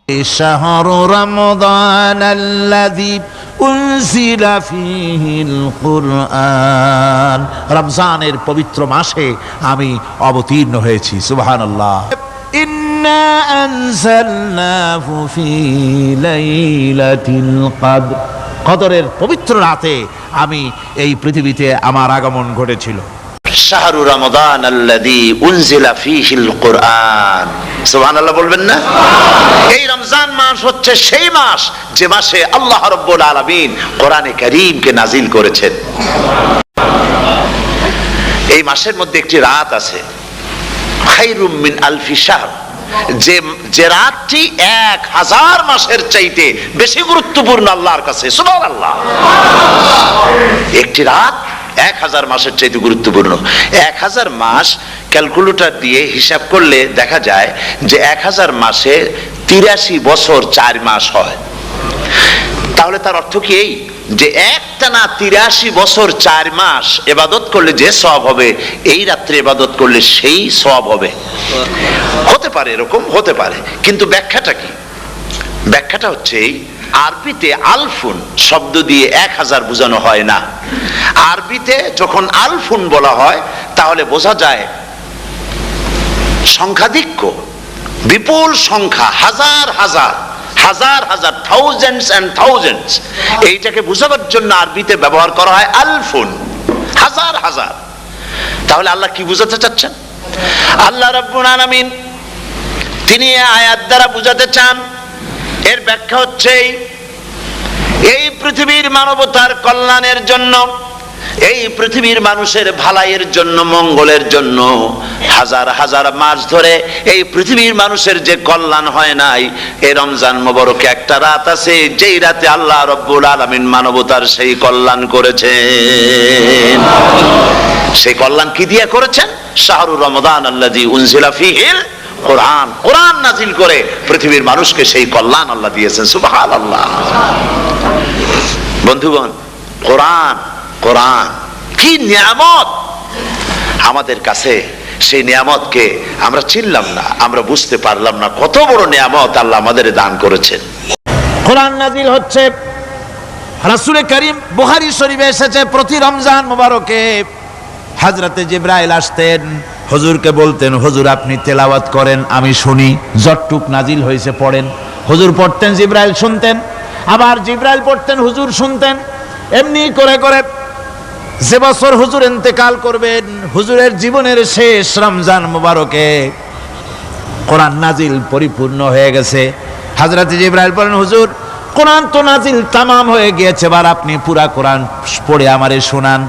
শাহরু রমাদান আল্লাযী উনজিলা ফীহিল কুরআন, রমজানের পবিত্র মাসে আমি অবতীর্ণ হয়েছি। সুবহানাল্লাহ। ইন্না আনজালনাহু ফী লাইলাতিল কদর, কদরের পবিত্র রাতে আমি এই পৃথিবীতে আমার আগমন ঘটেছিল। শাহরু রমাদান আল্লাযী উনজিলা ফীহিল কুরআন, সুবহানাল্লাহ বলবেন না? এই রমজান মাস হচ্ছে সেই মাস যে মাসে আল্লাহ রাব্বুল আলামিন কোরআনে কারীমকে নাজিল করেছেন। এই মাসের মধ্যে একটি রাত আছে, খায়রুম মিন আলফি শাহর, যে রাতটি 1000 মাসের চাইতে বেশি গুরুত্বপূর্ণ আল্লাহর কাছে। সুবহানাল্লাহ। একটি রাত 1000 মাসের চাইতে গুরুত্বপূর্ণ। 1000 মাস ক্যালকুলেটর দিয়ে হিসাব করলে দেখা যায় যে 1000 মাসে 83 বছর 4 মাস হয়। তাহলে তার অর্থ কি এই যে একটানা 83 বছর 4 মাস ইবাদত করলে যে সওয়াব হবে, এই রাত্রে ইবাদত করলে সেই সওয়াব হবে? হতে পারে, এরকম হতে পারে, কিন্তু ব্যাখ্যাটা কি? ব্যাখ্যাটা হচ্ছে এই, আরবিতে আলফুন শব্দ দিয়ে 1000 বোঝানো হয় না। আরবিতে যখন আলফুন বলা হয় তাহলে বোঝা যায় সংখ্যাধিক্য, বিপুল সংখ্যা, হাজার হাজার হাজার হাজার, থাউজেন্ডস এন্ড থাউজেন্ডস। এইটাকে বোঝাবার জন্য আরবিতে ব্যবহার করা হয় আলফুন, হাজার হাজার। তাহলে আল্লাহ কি বুঝাতে চাচ্ছেন? আল্লাহ রাব্বুল আলামিন তিনি আয়াত দ্বারা বুঝাতে চান, এর ব্যাখ্যা হচ্ছে এই পৃথিবীর মানবতার কল্যাণের জন্য, এই পৃথিবীর মানুষের ভালাইয়ের জন্য, মঙ্গলের জন্য হাজার হাজার মাস ধরে এই পৃথিবীর মানুষের যে কল্যাণ হয় নাই, এই রমজান মোবারকে একটা রাত আছে যেই রাতে আল্লাহ রাব্বুল আলামিন মানবতার সেই কল্যাণ করেছেন। সেই কল্যাণ কি দিয়ে করেছেন? শাহরু রমাদান আল্লাযী উনজিলা ফীহিল কোরআন, কোরআন নাজিল করে পৃথিবীর মানুষকে সেই কল্যাণ আল্লাহ দিয়েছেন। সুবহানাল্লাহ। বন্ধুগণ, কোরআন, কোরআন কি নিয়ামত আমাদের কাছে! সেই নিয়ামতকে আমরা চিনলাম না, আমরা বুঝতে পারলাম না কত বড় নিয়ামত আল্লাহ আমাদের দান করেছেন। কোরআন নাজিল হচ্ছে, রাসূল করিম বুখারী শরীফে এসেছে, প্রতি রমজান মোবারকে হযরতে জিবরাইল আসতেন, হুজুরকে বলতেন, হুজুর আপনি তেলাওয়াত করেন, আমি শুনি, যতটুক নাজিল হয়েছে পড়েন। হুজুর পড়তেন, জিবরাইল শুনতেন, আবার জিবরাইল পড়তেন, হুজুর শুনতেন। এমনি করে করে যে বছর হুজুর ইন্তেকাল করবেন, হুজুরের জীবনের শেষ রমজান মোবারকে কোরআন নাজিল পরিপূর্ণ হয়ে গেছে। হযরতে জিবরাইল বলেন, হুজুর কোরআন তো নাজিল তামাম হয়ে গিয়েছে, এবার আপনি পুরা কোরআন পড়ে আমারে শোনান।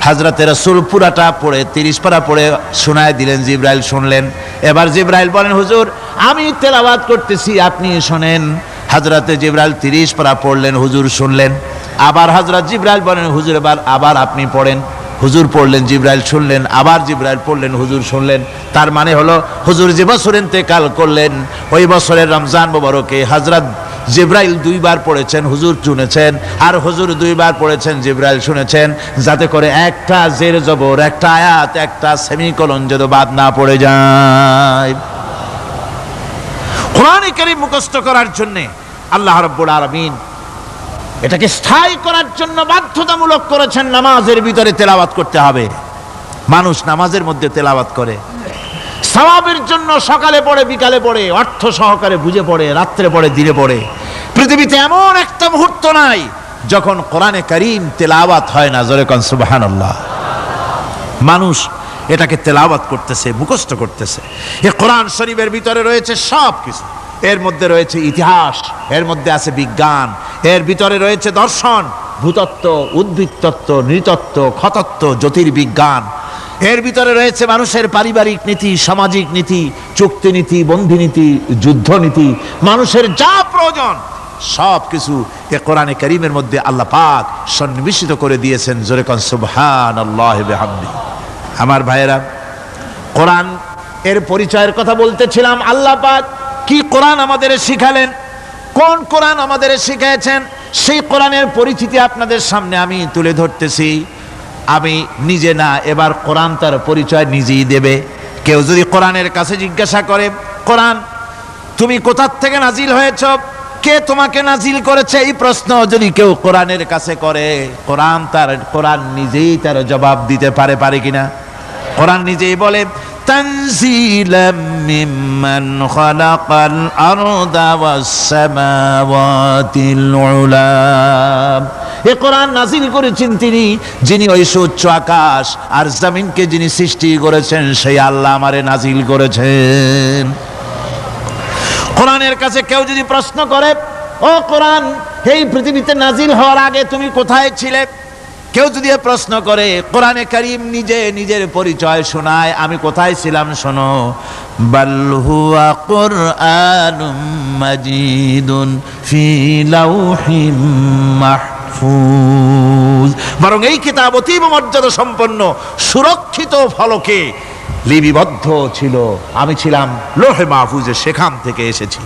হযরতে রাসূল পুরাটা পড়ে 30 পারা পড়ে শোনায় দিলেন, জিবরাইল শুনলেন। এবার জিবরাইল বলেন, হুজুর আমি তেলাওয়াত করতেছি, আপনি শোনেন। হযরতে জিবরাইল 30 পারা পড়লেন, হুজুর শুনলেন। আবার হযরত জিবরাইল বলেন, হুজুর আবার আপনি পড়েন। হুজুর পড়লেন, জিবরাইল শুনলেন, আবার জিবরাইল পড়লেন, হুজুর শুনলেন। তার মানে হলো হুজুর যে বছর ইন্তেকাল করলেন, ওই বছরের রমজান মোবারকে হযরত জিবরাইল 2 বার পড়েছেন, হুজুর শুনেছেন, আর হুজুর 2 বার পড়েছেন, জিবরাইল শুনেছেন, যাতে করে একটা জের জবর, একটা আয়াত, একটা সেমিকোলন যেন বাদ না পড়ে যায়। কোরআন কারীম মুখস্থ করার জন্য আল্লাহ রাব্বুল আলামিন এটাকে স্থায়ী করার জন্য বাধ্যতামূলক করেছেন, নামাজের ভিতরে তেলাওয়াত করতে হবে। মানুষ নামাজের মধ্যে তেলাওয়াত করে, সওয়াবের জন্য সকালে পড়ে, বিকালে পড়ে, অর্থ সহকারে বুঝে পড়ে, রাত্রে পড়ে, দিনে পড়ে। পৃথিবীতে এমন একটা মুহূর্ত নাই যখন কোরআনে কারীম তেলাওয়াত হয় না। জোরে কোন সুবহানাল্লাহ। মানুষ এটাকে তেলাওয়াত করতেছে, মুখস্থ করতেছে। এই কোরআন শরীফের ভিতরে রয়েছে সব কিছু। এর মধ্যে রয়েছে ইতিহাস, এর মধ্যে আছে বিজ্ঞান, এর ভিতরে রয়েছে দর্শন, ভূতত্ত্ব, উদ্ভিদতত্ত্ব, নৃতত্ত্ব, খতত্ত্ব, জ্যোতির্বিজ্ঞান। এর ভিতরে রয়েছে মানুষের পারিবারিক নীতি, সামাজিক নীতি, চুক্তি নীতি, বন্ধি নীতি, যুদ্ধ নীতি, মানুষের যা প্রয়োজন সব কিছু এ কোরআনে কারীমের মধ্যে আল্লাহ পাক সন্নিবেশিত করে দিয়েছেন। জোরে কোন সুবহানাল্লাহি ওয়া বিহামদিহি। আমার ভাইয়েরা, কোরআন এর পরিচয়ের কথা বলতেছিলাম। আল্লাহ পাক কি কোরআন আমাদের শিখালেন, কোন কোরআন আমাদের শিখিয়েছেন, সেই কোরআনের পরিচিতি আপনাদের সামনে আমি তুলে ধরতেছি। আমি নিজে না, এবার কোরআন তার পরিচয় নিজেই দেবে। কেউ যদি কোরআনের কাছে জিজ্ঞাসা করে, কোরআন তুমি কোথা থেকে নাজিল হয়েছ, কে তোমাকে নাজিল করেছে, এই প্রশ্ন যদি কেউ কোরআনের কাছে করে, কোরআন নিজেই তার জবাব দিতে পারে কিনা? কোরআন নিজেই বলে তানজিলাম মিম্মান খালাকাল আরদা ওয়াস সামাওয়াতিল উলা। এই কোরআন নাজিল করেছেন তিনি, যিনি ওই সুউচ্চ আকাশ আর জমিনকে যিনি সৃষ্টি করেছেন, সেই আল্লাহ আমারে নাজিল করেছেন। কোরআনের কাছে কেউ যদি প্রশ্ন করে, ও কোরআন, এই পৃথিবীতে নাজিল হওয়ার আগে তুমি কোথায় ছিলে, কেউ যদি প্রশ্ন করে, কোরআনে কারীম নিজে নিজের পরিচয় শোনায়, আমি কোথায় ছিলাম শোনো, বাল হুয়া কুরআনুম মাজিদুন ফি লাউহিম মাহফুজ। বরং এই কিতাব অতীব মর্যাদা সম্পন্ন সুরক্ষিত ফলকে লিপিবদ্ধ ছিল, আমি ছিলাম লোহে মাহফুজে, সেখান থেকে এসেছি।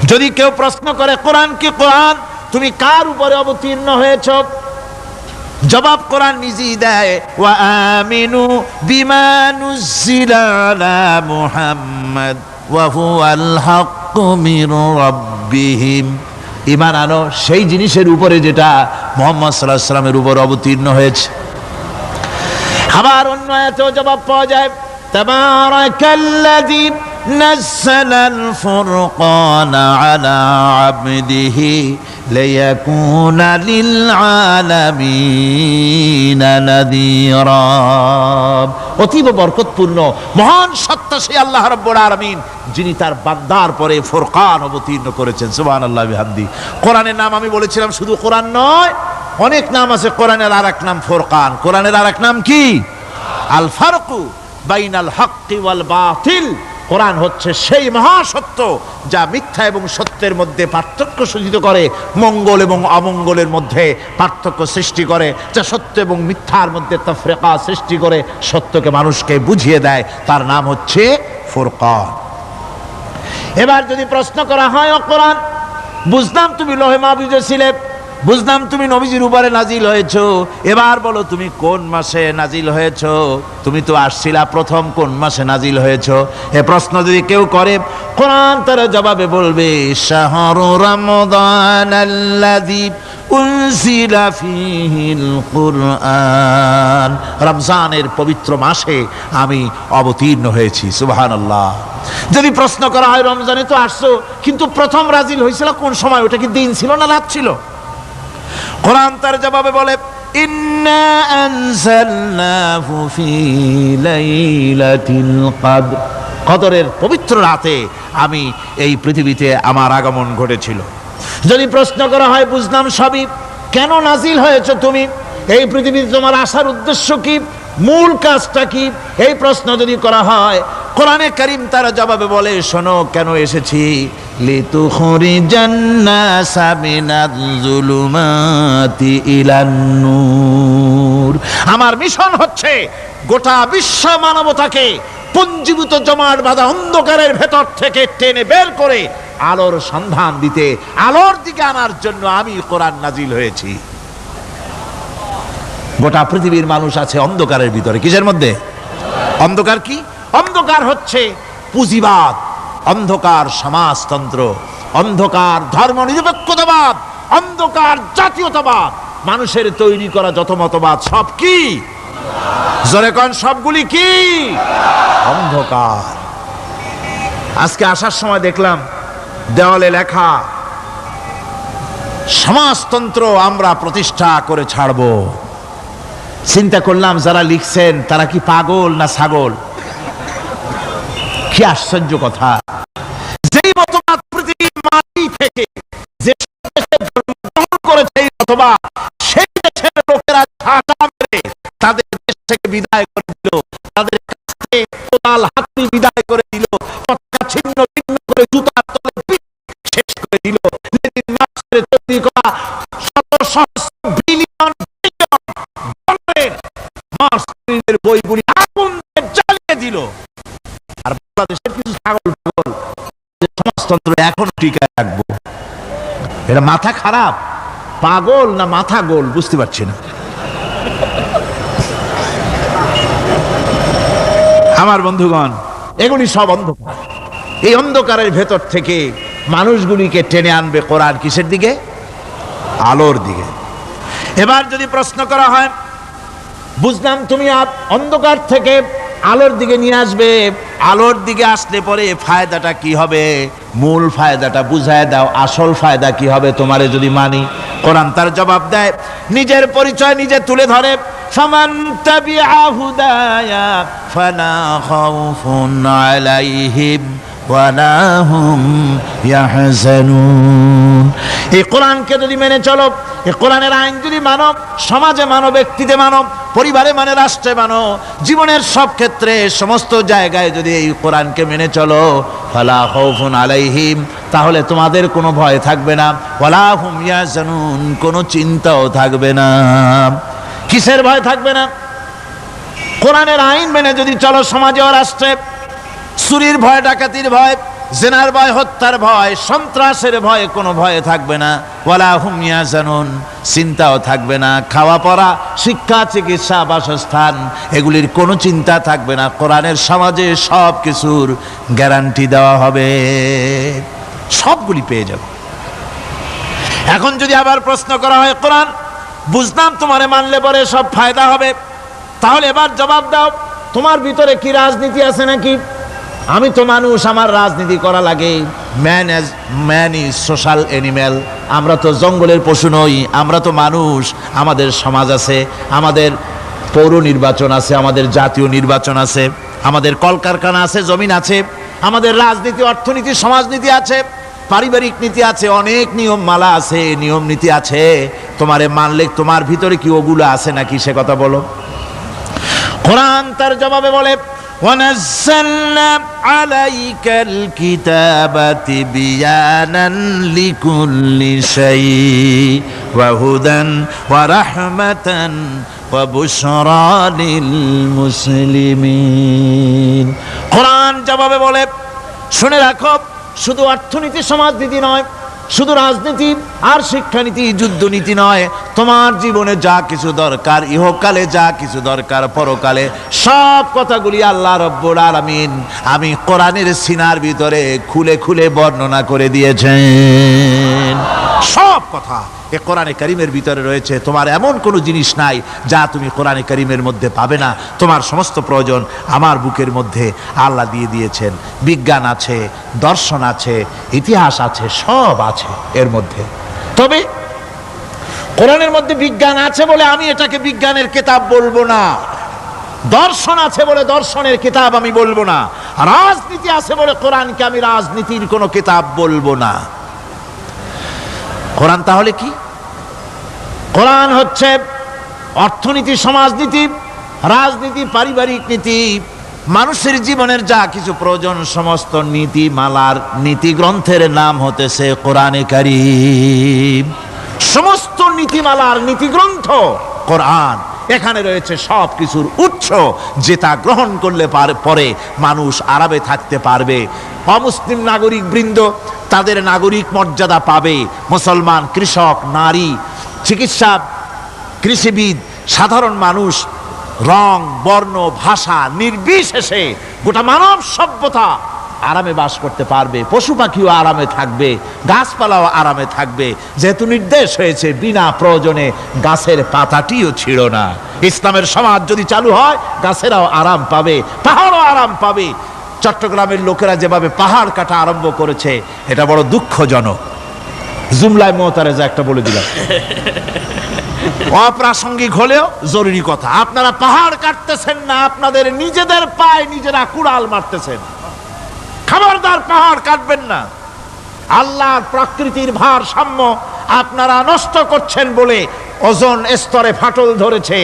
যদি কেউ প্রশ্ন করে, কোরআন কি কোরআন, তুমি কার উপরে অবতীর্ণ হয়েছ, জবাব কোরআন নিজেই দেয়, ওয়া আমিনু বিমা নুজিলা আলা মুহাম্মাদ ওয়া হুয়াল হাক্কু মির রাব্বিহিম। ঈমান আনো সেই জিনিসের উপরে যেটা মুহাম্মদ সাল্লাল্লাহু আলাইহি ওয়াসাল্লামের উপর অবতীর্ণ হয়েছে। আবার অন্য আয়াতেও জবাব পাওয়া যায়, তাবারাকাল্লাযী নাযালাল ফুরকানা আলা আবদিহি লিয়াকুনা লিল আলামিনা নাযীরা। অতীব বরকতপূর্ণ মহান সত্তা সেই আল্লাহ রাব্বুল আলামিন, যিনি তার বান্দার পরে ফুরকান অবতীর্ণ করেছেন। সুবহানাল্লাহি বিহামদি। কোরআনের নাম আমি বলেছিলাম শুধু কোরআন নয়, অনেক নাম আছে। কোরআনের আরেক নাম ফুরকান। কোরআনের আরেক নাম কি? আল ফারকু বাইনাল হাক্কি ওয়াল বাতিল। কোরআন হচ্ছে সেই মহাসত্য যা মিথ্যা এবং সত্যের মধ্যে পার্থক্য সূচিত করে, মঙ্গল এবং অমঙ্গলের মধ্যে পার্থক্য সৃষ্টি করে, যা সত্য এবং মিথ্যার মধ্যে তাফরিকা সৃষ্টি করে, সত্যকে মানুষকে বুঝিয়ে দেয়। তার নাম হচ্ছে ফুরকান। এবার যদি প্রশ্ন করা হয়, ও কোরআন, বুঝলাম তুমি লোহে মাহফুজে ছিলে, বুঝলাম তুমি নবীজির উপরে নাজিল হয়েছো, এবার বলো তুমি কোন মাসে নাজিল হয়েছো, তুমি তো আসছিলা প্রথম, কোন মাসে নাজিল হয়েছো? এ প্রশ্ন যদি কেউ করে, কোরআন তার জবাবে বলবে, শাহরু রমাদানাল্লাযী উনজিলা ফীহিল কুরআন। রমজানের পবিত্র মাসে আমি অবতীর্ণ হয়েছি। সুবহানাল্লাহ। যদি প্রশ্ন করা হয়, রমজানে তো আসছো, কিন্তু প্রথম নাজিল হয়েছিল কোন সময়, ওটা কি দিন ছিল না রাত ছিল? কোরআন তার জবাবে বলে, ইন্না আনজালনাহু ফি লাইলাতিল কদর। কদরের পবিত্র রাতে আমি এই পৃথিবীতে আমার আগমন ঘটেছিল। যদি প্রশ্ন করা হয়, বুঝলাম সবই, কেন নাজিল হয়েছে তুমি, এই পৃথিবীতে তোমার আসার উদ্দেশ্য কি, মূল কাজটা কি, এই প্রশ্ন যদি করা হয়, কোরআনে কারীম তার জবাবে বলে, শোনো কেন এসেছি, লিতুখরিজান নাসা মিনাজ যুলুমাতি ইলান নূর। আমার মিশন হচ্ছে গোটা বিশ্ব মানবতাকে পঞ্জীভূত জমাট বাঁধা অন্ধকারের ভেতর থেকে টেনে বের করে আলোর সন্ধান দিতে, আলোর দিকে আনার জন্য আমি কোরআন নাজিল হয়েছি। গোটা পৃথিবীর মানুষ আছে অন্ধকারের ভিতরে। কিসের মধ্যে? অন্ধকার কি? অন্ধকার হচ্ছে পুঁজিবাদ, অন্ধকার সমাজতন্ত্র, অন্ধকার ধর্ম নিরপেক্ষতাবাদ, অন্ধকার জাতীয়তাবাদ। মানুষের তৈরি করা যত মতবাদ সব কি? জোরে কোন, সবগুলি কি? অন্ধকার। আজকে আসার সময় দেখলাম দেওয়ালে লেখা, সমাজতন্ত্র আমরা প্রতিষ্ঠা করে ছাড়ব। চিন্তা করলাম, যারা লিখছেন তারা কি পাগল না ছাগল? কি আশ্চর্য কথা! যেই মতবাদ পৃথিবীর মাটি থেকে যে দেশে জন্মগ্রহণ করেছে, এই মতবাদ সেই দেশের লোকেরা ঝাঁটা মেরে তাদের দেশ থেকে বিদায় করে দিল, তাদের কাছ থেকে কোদাল হাতি বিদায় করে দিল, পতাকা ছিন্ন ভিন্ন করে জুতার তলে পিঠ শেষ করে দিল। লেনিন মার্ক্সের তৈরি করা শত সহস্র বিলিয়ন মার্ক্সের বইগুলি আগুন দিয়ে জ্বালিয়ে দিল। আর বাংলাদেশের কিছু ছাগল পাগল সমাজতন্ত্র এখনো টিকায় রাখবো। এটা মাথা খারাপ, পাগল না মাথা গোল বুঝতে পারছি না। আমার বন্ধুগণ, এগুলি সব অন্ধকার। এই অন্ধকারের ভেতর থেকে মানুষগুলিকে টেনে আনবে কোরআন কিসের দিকে? আলোর দিকে। এবার যদি প্রশ্ন করা হয়, বুঝলাম তুমি অন্ধকার থেকে আলোর দিকে নিয়ে আসবে, আলোর দিকে আসলে পরে ফায়দাটা কি হবে? মূল ফায়দাটা বুঝায় দাও, আসল ফায়দা কি হবে তোমারে যদি মানি? কোরআন তার জবাব দেয়, নিজের পরিচয় নিজে তুলে ধরে, ফামান তাবিআ হুদায়া ফালা খাউফুন আলাইহিম ওয়ালা হুম ইয়াহজানুন। এই কোরআনকে যদি মেনে চলো, এই কোরআনের আইন যদি মানো, সমাজে মানো, ব্যক্তিতে মানো, পরিবারে মানে, রাষ্ট্রে মানো, জীবনের সব ক্ষেত্রে সমস্ত জায়গায় যদি এই কোরআনকে মেনে চলো, ফালা খাউফুন আলাইহিম, তাহলে তোমাদের কোনো ভয় থাকবে না, ওয়ালা হুম ইয়াহজানুন, কোনো চিন্তাও থাকবে না। কিসের ভয় থাকবে না? কোরআনের আইন মেনে যদি চলো সমাজে ও রাষ্ট্রে, চুরির ভয়, ডাকাতির ভয়, জেনার ভয়, হত্যার ভয়, সন্ত্রাসের ভয়, কোনো ভয় থাকবে না। ওয়ালা হুম ইয়াহজানুন, চিন্তাও থাকবে না। খাওয়া পড়া, শিক্ষা, চিকিৎসা, বাসস্থান, এগুলির কোনো চিন্তা থাকবে না। কোরআনের সমাজে সব কিছুর গ্যারান্টি দেওয়া হবে, সবগুলি পেয়ে যাবে। এখন যদি আবার প্রশ্ন করা হয়, কোরআন বুঝলাম তোমারে মানলে পরে সব ফায়দা হবে, তাহলে এবার জবাব দাও, তোমার ভিতরে কি রাজনীতি আছে নাকি? আমি তো মানুষ, আমার রাজনীতি করা লাগে। ম্যান ইজ সোশ্যাল অ্যানিম্যাল, আমরা তো জঙ্গলের পশু নই, আমরা তো মানুষ। আমাদের সমাজ আছে, আমাদের পৌর নির্বাচন আছে, আমাদের জাতীয় নির্বাচন আছে, আমাদের কলকারখানা আছে, জমিন আছে, আমাদের রাজনীতি, অর্থনীতি, সমাজনীতি আছে, পারিবারিক নীতি আছে, অনেক নিয়ম মালা আছে, নিয়ম নীতি আছে। তোমারে মানলে তোমার ভিতরে কি ওগুলো আছে নাকি সে কথা বলো। কোরআন তার জবাবে বলে, وَنَزَّلْنَا عَلَيْكَ الْكِتَابَ تِبْيَانًا لِكُلِّ شَيْءٍ وَهُدًى وَرَحْمَةً وَبُشْرَى لِلْمُسْلِمِينَ। কোরআন জবাবে বলে, শুনে রাখো, শুধু অর্থনীতি সমাজনীতি নয়, শুধু রাজনীতি আর শিক্ষানীতি, যুদ্ধনীতি নয়, তোমার জীবনে যা কিছু দরকার, ইহকালে যা কিছু দরকার, পরকালে, সব কথাগুলি আল্লাহ রব্বুল আলামিন আমি কোরআনের সিনার ভিতরে খুলে খুলে বর্ণনা করে দিয়েছেন। সব কথা এ কোরআনে কারীমের ভিতরে রয়েছে। তোমার এমন কোনো জিনিস নাই যা তুমি কোরআনে কারীমের মধ্যে পাবে না। তোমার সমস্ত প্রয়োজন আমার বুকের মধ্যে আল্লাহ দিয়ে দিয়েছেন। বিজ্ঞান আছে, দর্শন আছে, ইতিহাস আছে, সব আছে এর মধ্যে। তবে কোরআনের মধ্যে বিজ্ঞান আছে বলে আমি এটাকে বিজ্ঞানের কিতাব বলবো না, দর্শন আছে বলে দর্শনের কিতাব আমি বলবো না, রাজনীতি আছে বলে কোরআনকে আমি রাজনীতির কোনো কিতাব বলবো না। কোরআন তাহলে কি? কোরআন হচ্ছে অর্থনীতি, সমাজনীতি, রাজনীতি, পারিবারিক নীতি, মানুষের জীবনের যা কিছু প্রয়োজন, সমস্ত নীতিমালার নীতি গ্রন্থের নাম হতেছে কোরআনে কারীম। সমস্ত নীতিমালার নীতি গ্রন্থ কোরআন। এখানে রয়েছে সব কিছুর উৎস, যেটা গ্রহণ করলে পরে মানুষ আরামে থাকতে পারবে। অমুসলিম নাগরিক বৃন্দ তাদের নাগরিক মর্যাদা পাবে। মুসলমান, কৃষক, নারী, চিকিৎসা, কৃষিবিদ, সাধারণ মানুষ, রং, বর্ণ, ভাষা নির্বিশেষে গোটা মানব সভ্যতা আরামে বাস করতে পারবে। পশু পাখিও আরামে থাকবে, গাছপালাও আরামে থাকবে, যেহেতু নির্দেশ হয়েছে বিনা প্রয়োজনে গাছের পাতাটিও ছিঁড় না। ইসলামের সমাজ যদি চালু হয়, গাছেরাও আরাম পাবে, পাহাড়ও আরাম পাবে। চট্টগ্রামের লোকেরা যেভাবে পাহাড় কাটা আরম্ভ করেছে, এটা বড় দুঃখজনক। জুমলায় মোতারেজা একটা বলে দিলাম, অপ্রাসঙ্গিক হলেও জরুরি কথা। আপনারা পাহাড় কাটতেছেন না, আপনাদের নিজেদের পায়ে নিজেরা কুড়াল মারতেছেন। খবরদার পাহাড় কাটবেন না। আল্লাহর প্রকৃতির ভারসাম্য আপনারা নষ্ট করছেন বলে ওজোন স্তরে ফাটল ধরেছে।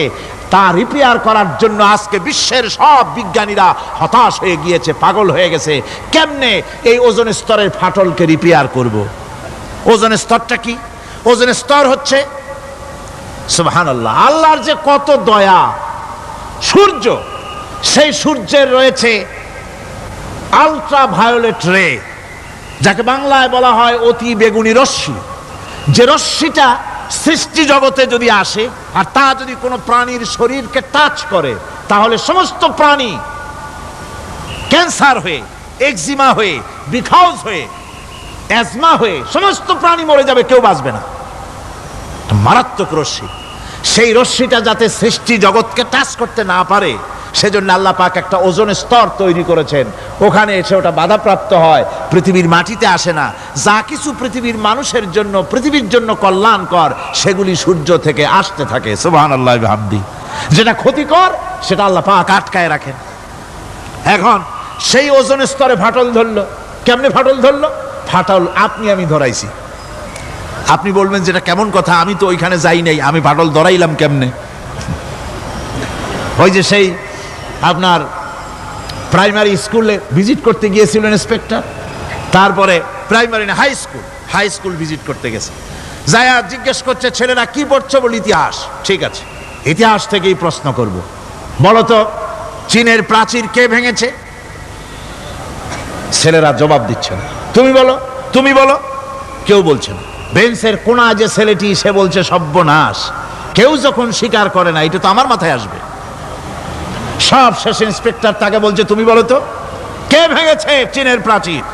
তা রিপেয়ার করার জন্য আজকে বিশ্বের সব বিজ্ঞানীরা হতাশ হয়ে গিয়েছে, পাগল হয়ে গেছে। কেমনে এই ওজোন স্তরের ফাটলকে রিপেয়ার করব? ওজোন স্তরটা কি? ওজোন স্তর হচ্ছে, সুবহানাল্লাহ, আল্লাহর যে কত দয়া। সূর্য, সেই সূর্যের রয়েছে আলট্রা ভায়োলেট রে, যাকে বাংলায় বলা হয় অতি বেগুনি রশ্মি। যে রশ্মিটা সৃষ্টি জগতে যদি আসে আর তা যদি কোনো প্রাণীর শরীরকে টাচ করে, তাহলে সমস্ত প্রাণী ক্যান্সার হয়ে, এক্সিমা হয়ে, বিখাউজ হয়ে, অ্যাজমা হয়ে সমস্ত প্রাণী মরে যাবে, কেউ বাঁচবে না। মারাত্মক রশ্মি, সেই রশ্মিটা যাতে সৃষ্টি জগৎকে টাচ করতে না পারে সেজন্য আল্লাহ পাক একটা ওজোন স্তর তৈরি করেছেন, ওখানে এসে ওটা বাধাপ্রাপ্ত হয়, পৃথিবীর মাটিতে আসে না। যা কিছু পৃথিবীর মানুষের জন্য, পৃথিবীর জন্য কল্যাণকর, সেগুলি সূর্য থেকে আসতে থাকে। সুবহানাল্লাহি ওয়া বিহামদিহি। যেটা ক্ষতিকর সেটা আল্লাহ পাক আটকায় রাখেন। এখন সেই ওজোন স্তরে ফাটল ধরলো। কেমনে ফাটল ধরলো? ফাটল আপনি আমি ধরাইছি। আপনি বলবেন যেটা কেমন কথা, আমি তো ওইখানে যাই নাই, আমি ফাটল ধরাইলাম কেমনে? ওই যে সেই আপনার প্রাইমারি স্কুলে ভিজিট করতে গিয়েছিল ইন্সপেক্টর, তারপরে প্রাইমারি না হাই স্কুল ভিজিট করতে গেছে, যায়া জিজ্ঞেস করছে ছেলেরা কি পড়ছো? বলে ইতিহাস। ঠিক আছে, ইতিহাস থেকেই প্রশ্ন করব, বলতো চীনের প্রাচীর কে ভেঙেছে? ছেলেরা জবাব দিচ্ছে না। তুমি বলো, তুমি বলো, কেউ বলছে না। বেঞ্চের কোনা যে ছেলেটি, সে বলছে সর্বনাশ, কেউ যখন স্বীকার করে না, এটা তো আমার মাথায় আসবে। সব শেষ ইন্সপেক্টর তাকে বলছে তুমি বলো তো কে ভেঙেছে চীনের প্রাচীর?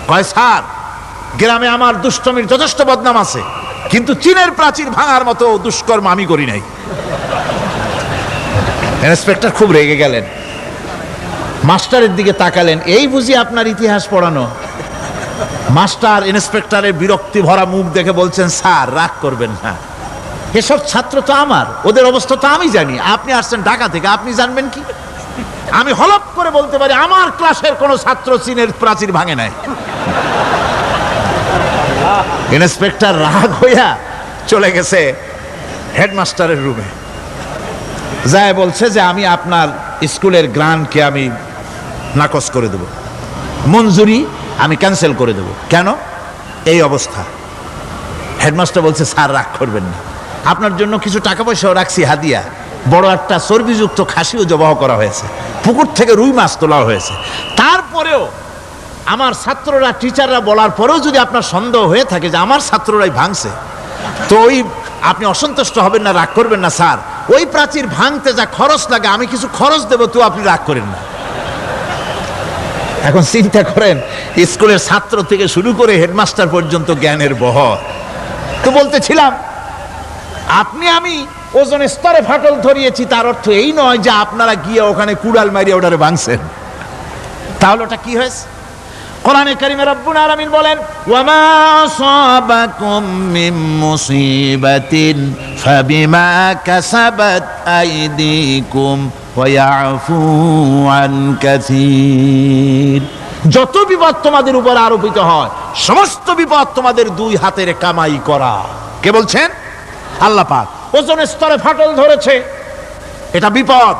কয় স্যার, গ্রামে আমার দুষ্টমির যথেষ্ট বদনাম আছে, কিন্তু চীনের প্রাচীর ভাঙার মতো দুষ্কর্ম আমি করি নাই। ইন্সপেক্টর খুব রেগে গেলেন, মাস্টারের দিকে তাকালেন, এই বুঝি আপনার ইতিহাস পড়ানো? মাস্টার ইন্সপেক্টরের বিরক্তি ভরা মুখ দেখে বলছেন স্যার রাগ করবেন না, এসব ছাত্র তো আমার, ওদের অবস্থা তো আমি জানি, আপনি আসছেন ঢাকা থেকে, আপনি জানবেন কি? আমি হলপ করে বলতে পারি আমার ক্লাসের কোন ছাত্র চীনের প্রাচীর ভাঙে নাই। ইন্সপেক্টর রাগ হইয়া চলে গেছে হেডমাস্টারের রুমে, যায় বলছে যে আমি আপনার স্কুলের গ্রান্টকে আমি নাকচ করে দেব, মঞ্জুরি আমি ক্যান্সেল করে দেব। কেন? এই অবস্থা। হেডমাস্টার বলছে স্যার রাগ করবেন না, আপনার জন্য কিছু টাকা পয়সাও রাখছি হাদিয়া, বড় একটা চর্বিযুক্ত খাসিও জবাহ করা হয়েছে, পুকুর থেকে রুই মাছ তোলা হয়েছে। তারপরেও আমার ছাত্ররা, টিচাররা বলার পরেও যদি আপনার সন্দেহ হয়ে থাকে যে আমার ছাত্ররাই ভাঙছে, তো ওই আপনি অসন্তুষ্ট হবেন না, রাগ করবেন না স্যার, ওই প্রাচীর ভাঙতে যা খরচ লাগে আমি কিছু খরচ দেবো, তো আপনি রাগ করেন না। এখন চিন্তা করেন, স্কুলের ছাত্র থেকে শুরু করে হেডমাস্টার পর্যন্ত জ্ঞানের বহর। তো বলতেছিলাম আপনি আমি ওজন স্তরে ফাটল ধরিয়েছি, তার অর্থ এই নয় যে আপনারা গিয়ে ওখানে কুড়াল মারিয়ে ওটারে ভাঙছেন। তাহলে ওটা কি হয়েছে? কোরআনে কারিমে রব্বুল আলামিন বলেন ওয়ামা আসাবাকুম মিন মুসিবাতিন ফাবিমা কাসাবাত আইদিকুম ওয়া ইয়াফু আন কাসীর। যত বিপদ তোমাদের উপর আরোপিত হয়, সমস্ত বিপদ তোমাদের দুই হাতের কামাই করা। কে বলছেন? আল্লাহ পাক। ওজন স্তরে ফাটল ধরেছে, এটা বিপদ,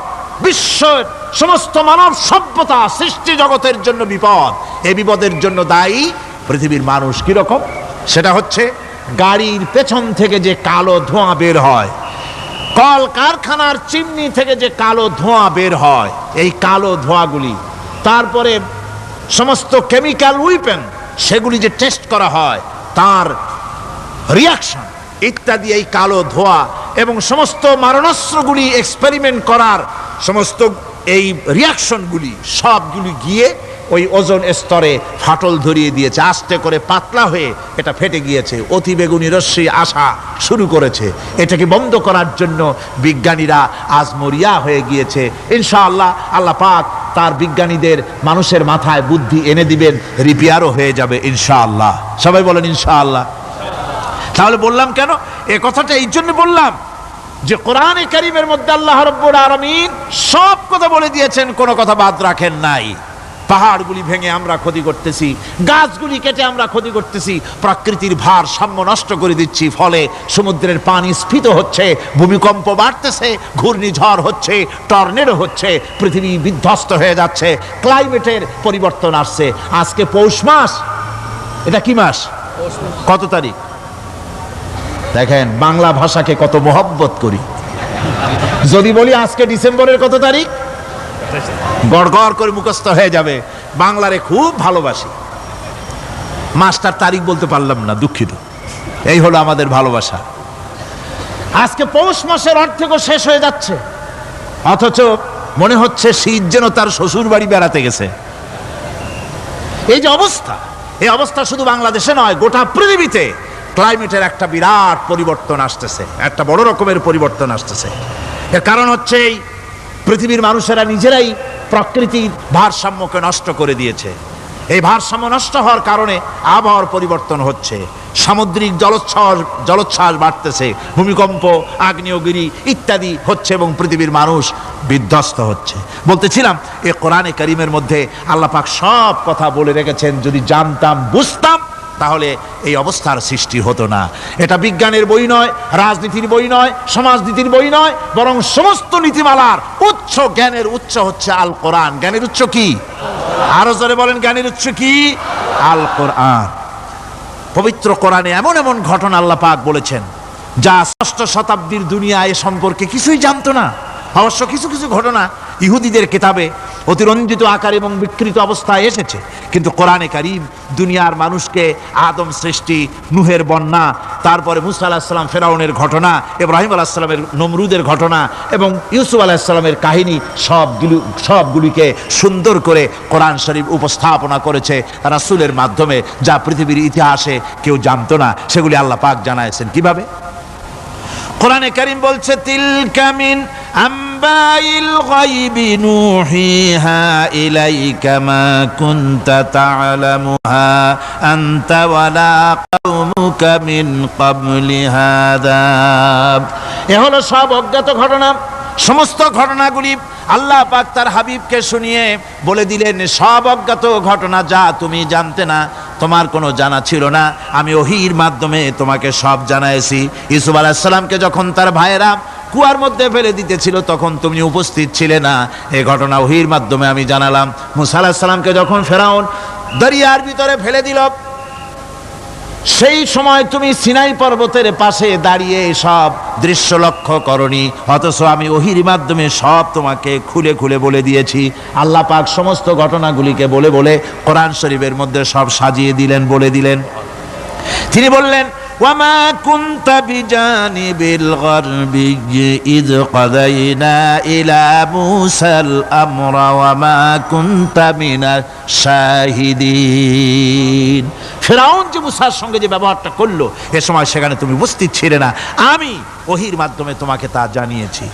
বিশ্বের সমস্ত মানব সভ্যতা সৃষ্টি জগতের জন্য বিপদ। এই বিপদের জন্য দায়ী পৃথিবীর মানুষ। কিরকম? সেটা হচ্ছে গাড়ির পেছন থেকে যে কালো ধোঁয়া বের হয়, কল কারখানার চিমনি থেকে যে কালো ধোঁয়া বের হয়, এই কালো ধোঁয়াগুলি, তারপরে সমস্ত কেমিক্যাল উইপেন সেগুলি যে টেস্ট করা হয়, তার রিয়াকশন ইত্যাদি, এই কালো ধোঁয়া এবং সমস্ত মারণাস্ত্রগুলি এক্সপেরিমেন্ট করার সমস্ত এই রিয়াকশনগুলি সবগুলি গিয়ে ওই ওজন স্তরে ফাটল ধরিয়ে দিয়েছে। আস্তে করে পাতলা হয়ে এটা ফেটে গিয়েছে, অতি বেগুনি রশ্মি আসা শুরু করেছে। এটাকে বন্ধ করার জন্য বিজ্ঞানীরা আজ মরিয়া হয়ে গিয়েছে। ইনশাআল্লাহ আল্লাহ পাক তার বিজ্ঞানীদের মানুষের মাথায় বুদ্ধি এনে দিবেন, রিপেয়ারও হয়ে যাবে ইনশাআল্লাহ। সবাই বলেন ইনশাআল্লাহ। তাহলে বললাম কেন এ কথাটা? এই জন্য বললাম যে কোরআনে কারীমের মধ্যে আল্লাহ রাব্বুল আলামিন সব কথা বলে দিয়েছেন, কোনো কথা বাদ রাখেন নাই। পাহাড়গুলি ভেঙে আমরা ক্ষতি করতেছি, গাছগুলি কেটে আমরা ক্ষতি করতেছি, প্রকৃতির ভারসাম্য নষ্ট করে দিচ্ছি, ফলে সমুদ্রের পানি স্ফীত হচ্ছে, ভূমিকম্প বাড়তেছে, ঘূর্ণিঝড় হচ্ছে, টর্নেডো হচ্ছে, পৃথিবী বিধ্বস্ত হয়ে যাচ্ছে, ক্লাইমেটের পরিবর্তন আসছে। আজকে পৌষ মাস, এটা কি মাস? কত তারিখ? দেখেন বাংলা ভাষাকে কত মহব্বত করি। যদি বলি আজকে ডিসেম্বরের কত তারিখ, গড়গড় করে মুখস্থ হয়ে যাবে। বাংলারে খুব ভালোবাসি, মাস্টার তারিখ বলতে পারলাম না, দুঃখিত। এই হলো আমাদের ভালোবাসা। আজকে পৌষ মাসের অর্ধেকও শেষ হয়ে যাচ্ছে, অথচ মনে হচ্ছে শীত যেন তার শ্বশুর বাড়ি বেড়াতে গেছে। এই যে অবস্থা, এই অবস্থা শুধু বাংলাদেশে নয়, গোটা পৃথিবীতে ক্লাইমেটের একটা বিরাট পরিবর্তন আসতেছে, একটা বড় রকমের পরিবর্তন আসতেছে। এর কারণ হচ্ছে এই পৃথিবীর মানুষেরা নিজেরাই প্রকৃতির ভারসাম্যকে নষ্ট করে দিয়েছে। এই ভারসাম্য নষ্ট হওয়ার কারণে আবহাওয়ার পরিবর্তন হচ্ছে, সামুদ্রিক জলোচ্ছ্বাস বাড়তেছে, ভূমিকম্প, আগ্নেয়গিরি ইত্যাদি হচ্ছে এবং পৃথিবীর মানুষ বিধ্বস্ত হচ্ছে। বলতেছিলাম এই কোরআনে কারীমের মধ্যে আল্লাহ পাক সব কথা বলে রেখেছেন। যদি জানতাম, বুঝতাম, তাহলে এই অবস্থার সৃষ্টি হতো না। এটা বিজ্ঞানের বই নয়, রাজনীতির বই নয়, সমাজনীতির বই নয়, বরং সমস্ত নীতিমালার উচ্চ, জ্ঞানের উচ্চ হচ্ছে আল কোরআন। জ্ঞানের উচ্চ কি? আরো জোরে বলেন, জ্ঞানের উচ্চ কি? আল কোরআন। পবিত্র কোরআনে এমন এমন ঘটনা আল্লাহ পাক বলেছেন যা ষষ্ঠ শতাব্দীর দুনিয়া এ সম্পর্কে কিছুই জানতো না। অবশ্য কিছু কিছু ঘটনা ইহুদিদের কিতাবে অতিরঞ্জিত আকার এবং বিকৃত অবস্থায় এসেছে, কিন্তু কোরআনে কারীম দুনিয়ার মানুষকে আদম সৃষ্টি, নূহের বন্যা, তারপরে মুসা আলাইহিস সালাম ফেরাউনের ঘটনা, ইব্রাহিম আলাইহিস সালামের নমরুদের ঘটনা এবং ইউসুফ আলাইহিস সালামের কাহিনী সবগুলিকে সুন্দর করে কোরআন শরীফ উপস্থাপনা করেছে রাসূলের মাধ্যমে, যা পৃথিবীর ইতিহাসে কেউ জানতো না। সেগুলি আল্লাহ পাক জানাইছেন কিভাবে? কোরআনে কারীম বলছে, তিলকা মিন আম্বাইল গায়বি নূহিহা ইলাইকা মা কুনতা তা'লামুহা আনতা ওয়ালা কওমুকা মিন ক্বাবলি হাযা। এ হলো সব অজ্ঞাত ঘটনা। সমস্ত ঘটনাগুলি আল্লাহ পাক তার হাবিবকে শুনিয়ে বলে দিলেন, সব অজ্ঞাত ঘটনা যা তুমি জানতে না, তোমার কোনো জানা ছিল না, আমি ওহীর মাধ্যমে তোমাকে সব জানাইছি। ইউসুফ আলাইহিস সালামকে যখন তার ভাইয়েরা কুয়ার মধ্যে ফেলে দিতেছিল তখন তুমি উপস্থিত ছিলে না, এই ঘটনা ওহীর মাধ্যমে আমি জানালাম। মুসা আলাইহিস সালামকে যখন ফেরাউন দরিয়ার ভিতরে ফেলে দিল, সেই সময় তুমি সিনাই পর্বতের পাশে দাঁড়িয়ে সব দৃশ্য লক্ষ্য করনি, অথচ আমি ওহীর মাধ্যমে সব তোমাকে খুলে খুলে বলে দিয়েছি। আল্লাহ পাক সমস্ত ঘটনাগুলিকে বলে বলে কোরআন শরীফের মধ্যে সব সাজিয়ে দিলেন, বলে দিলেন। তিনি বললেন, ওয়ামা কুনতা বিজানিবিল গারবি ইয কাদাইনা ইলা মুসাল আমরা ওয়ামা কুনতা মিনাশ শাহিদিন। ফিরআউন যে মুসার সঙ্গে যে ব্যবহারটা করলো, এ সময় সেখানে তুমি উপস্থিত ছিলে না, আমি ওহীর মাধ্যমে তোমাকে তা জানিয়েছি।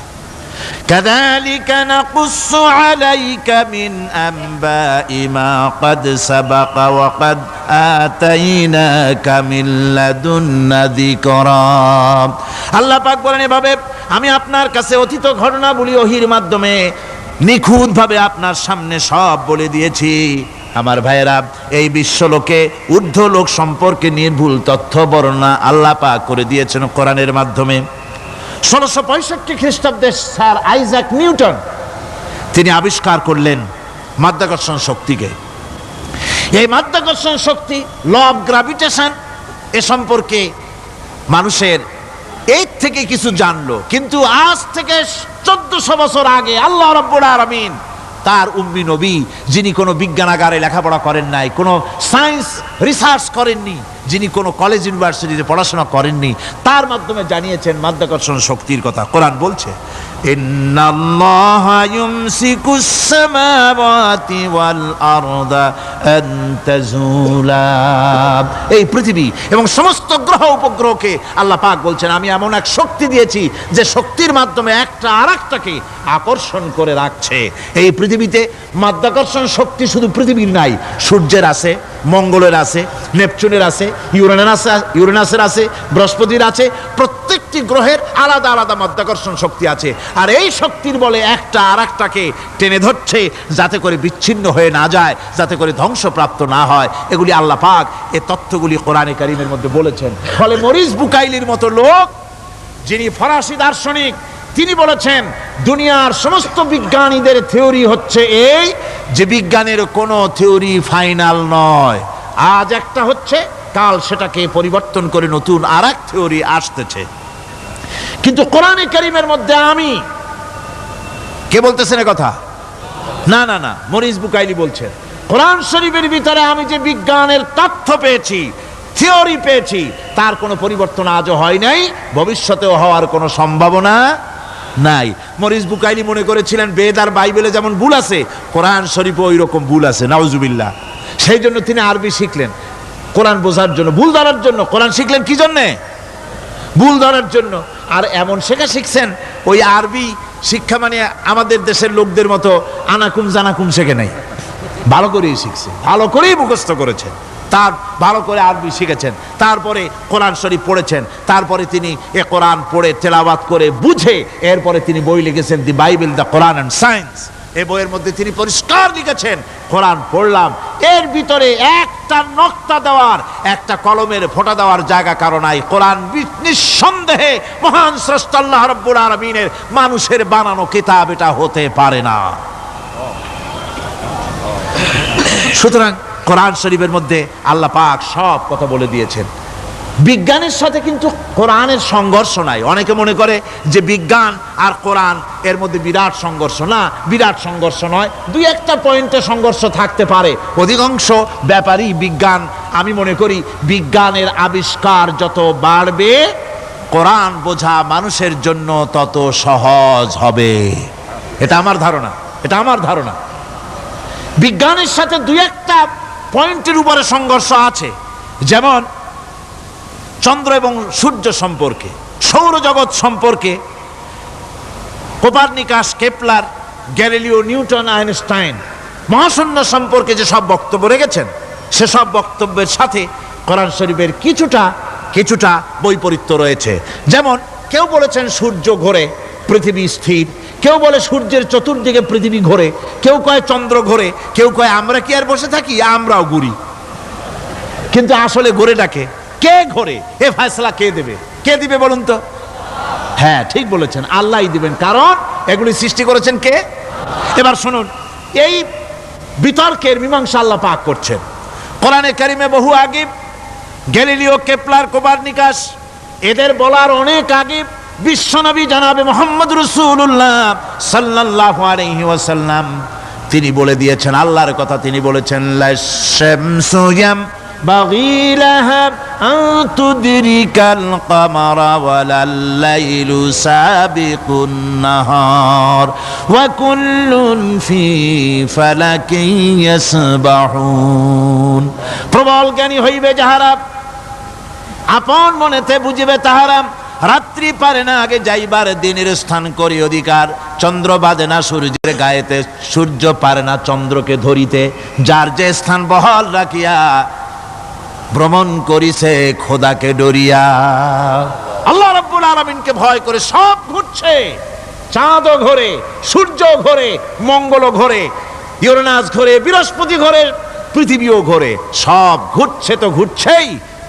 কাযালিকা নাকুসসু আলাইকা মিন আনবাই মা ক্বাদ সাবাকা ওয়া ক্বাদ আতাইনাকা মিন লাদুন্না যিকরা। আল্লাহ পাক বলেন, এভাবে আমি আপনার কাছে অতীত ঘটনাবলী ওহীর মাধ্যমে নিখুঁতভাবে আপনার সামনে সব বলে দিয়েছি। আমার ভাইয়েরা, এই বিশ্বলোকে ঊর্ধ্ব লোক সম্পর্কে নির্ভুল তথ্য বর্ণনা আল্লাহ পাক করে দিয়েছেন কোরআনের মাধ্যমে। 1665 খ্রিস্টাব্দে স্যার আইজাক নিউটন তিনি আবিষ্কার করলেন মাধ্যাকর্ষণ শক্তিকে। এই মাধ্যাকর্ষণ শক্তি, ল অফ গ্র্যাভিটেশন, এ সম্পর্কে মানুষের এই থেকে কিছু জানলো, কিন্তু আজ থেকে 1400 বছর আগে আল্লাহ রাব্বুল আলামিন তার উম্মি নবী, যিনি কোনো বিজ্ঞানাগারে লেখাপড়া করেন নাই, কোনো সায়েন্স রিসার্চ করেননি, যিনি কোনো কলেজ ইউনিভার্সিটিতে পড়াশোনা করেননি, তার মাধ্যমে জানিয়েছেন মাধ্যাকর্ষণ শক্তির কথা। কোরআন বলছে, ইন্নাল্লাহা ইউমসিকুস সামাওয়াতি ওয়াল আরদা আন তাজুলা। এই পৃথিবী এবং সমস্ত গ্রহ উপগ্রহকে আল্লাহ পাক বলছেন, আমি এমন এক শক্তি দিয়েছি যে শক্তির মাধ্যমে একটা আরেকটাকে আকর্ষণ করে রাখছে। এই পৃথিবীতে মাধ্যাকর্ষণ শক্তি শুধু পৃথিবীর নাই, সূর্যের আছে, মঙ্গলের আছে, নেপচুনের আছে, ইউরেনাসের আছে, বৃহস্পতির আছে। প্রত্যেকটি গ্রহের আলাদা আলাদা মাধ্যাকর্ষণ শক্তি আছে, আর এই শক্তির বলে একটা আরেকটাকে টেনে ধরছে যাতে করে বিচ্ছিন্ন হয়ে না যায়, যাতে করে ধ্বংসপ্রাপ্ত না হয়। এগুলি আল্লাহ পাক এই তথ্যগুলি কোরআনে কারীমের মধ্যে বলেছেন। ফলে মরিস বুকাইলির মতো লোক, যিনি ফরাসি দার্শনিক, তিনি বলেছেন দুনিয়ার সমস্ত বিজ্ঞানীদের থিওরি হচ্ছে এই যে বিজ্ঞানের কোনো থিওরি ফাইনাল নয়। আজ একটা হচ্ছে, কাল সেটাকে পরিবর্তন করে নতুন আর এক থিওরি আসতেছে। কিন্তু কোরআনে কারীমের মধ্যে আমি, কে বলতেছেন এ কথা? না না না, মরিস বুকাইলি বলছেন, কোরআন শরীফের ভিতরে আমি যে বিজ্ঞানের তথ্য পেয়েছি, থিওরি পেয়েছি, তার কোনো পরিবর্তন আজও হয় নাই, ভবিষ্যতেও হওয়ার কোনো সম্ভাবনা নাই। মরিস বুকাইলি মনে করেছিলেন বেদ আর বাইবেলে যেমন ভুল আছে, কোরআন শরীফে ওই রকম ভুল আছে, নাউজুবিল্লাহ। সেই জন্য তিনি আরবি শিখলেন কোরআন বোঝার জন্য, ভুল ধরার জন্য। কোরআন শিখলেন কি জন্যে? ভুল ধরার জন্য। আর এমন শেখা শিখছেন, ওই আরবি শিক্ষা মানে আমাদের দেশের লোকদের মতো আনাকুম জানাকুম শেখে নাই, ভালো করেই শিখছে, ভালো করেই মুখস্থ করেছেন, তার ভালো করে আরবি শিখেছেন, তারপরে কোরআন শরীফ পড়েছেন, তারপরে তিনি এ কোরআন পড়ে তেলাওয়াত করে বুঝে এরপরে তিনি বই লিখেছেন দি Bible, the Quran and science. এই বইয়ের মধ্যে তিনি পরিষ্কার লিখেছেন, কোরআন পড়লাম, এর ভিতরে একটা নক্তা দেওয়ার, একটা কলমের ফোঁটা দেওয়ার জায়গা কারো নাই। কোরআন নিঃসন্দেহে মহান স্রষ্টা আল্লাহ রাব্বুল আলামিনের মানুষের বানানো কিতাব, এটা হতে পারে না। সুতরাং কোরআন শরীফের মধ্যে আল্লাহ পাক সব কথা বলে দিয়েছেন। বিজ্ঞানের সাথে কিন্তু কোরআনের সংঘর্ষ নাই। অনেকে মনে করে যে বিজ্ঞান আর কোরআন এর মধ্যে বিরাট সংঘর্ষ। না, বিরাট সংঘর্ষ নয়, দুই একটা পয়েন্টে সংঘর্ষ থাকতে পারে। অধিকাংশ ব্যাপারই বিজ্ঞান, আমি মনে করি বিজ্ঞানের আবিষ্কার যত বাড়বে কোরআন বোঝা মানুষের জন্য তত সহজ হবে। এটা আমার ধারণা, এটা আমার ধারণা। বিজ্ঞানের সাথে দুই একটা পয়েন্টের উপরে সংঘর্ষ আছে, যেমন চন্দ্র এবং সূর্য সম্পর্কে, সৌরজগৎ সম্পর্কে Copernicus, Kepler, Galileo, Newton, Einstein মহাশূন্য সম্পর্কে যে সব বক্তব্য রেখেছেন, সেসব বক্তব্যের সাথে কোরআন শরীফের কিছুটা বৈপরীত্য রয়েছে। যেমন কেউ বলেছেন সূর্য ঘোরে, পৃথিবী স্থির, কেউ বলে সূর্যের চতুর্দিকে পৃথিবী ঘোরে, কেউ কয় চন্দ্র ঘোরে, কেউ কয় আমরা কি আর বসে থাকি, আমরাও ঘুরি। কিন্তু আসলে ঘোরেটাকে কে ঘোরে, এ ফয়সালা কে দেবে? কে দিবে বলুন তো? হ্যাঁ, ঠিক বলেছেন, আল্লাহই দিবেন, কারণ এগুলি সৃষ্টি করেছেন কে? এবার শুনুন, এই বিতর্কের মীমাংসা আল্লাহ পাক করছেন কোরআনে কারিমে বহু আগে। গ্যালিলিও, কেপলার, কোপারনিকাস এদের বলার অনেক আগে বিশ্বনবী জনাবে মুহাম্মদ রাসূলুল্লাহ সাল্লাল্লাহু আলাইহি ওয়াসাল্লাম তিনি বলে দিয়েছেন, আল্লাহর কথা তিনি বলেছেন, লাশ-শামসু ইয়ামবাগি লাহা আন তুদরিকাল কামারা ওয়ালাল লাইলু সাবিকুন নাহার ওয়া কুল্লুন ফি ফালাকিন ইয়াসবাহুন। প্রবল জ্ঞানী হইবে যাহারা, আপন মনেতে বুঝিবে তাহারা, রাত্রি পারে না আগে যাইবার দিনের স্থান করি অধিকার। চন্দ্র বাজে না সূর্যের গায়েতে, সূর্য পারে না চন্দ্রকে ধরিতে। যার যে স্থান বহাল রাখিয়া ভ্রমণ করিছে খোদাকে ডরিয়া। আল্লাহ রাব্বুল আলামিনকে ভয় করে সব ঘুরছে, চাঁদও ঘোরে, সূর্য ঘোরে, মঙ্গল ঘোরে, ইউরেনাস ঘোরে, বৃহস্পতি ঘোরে, পৃথিবীও ঘোরে। সব ঘুরছে তো ঘুরছেই,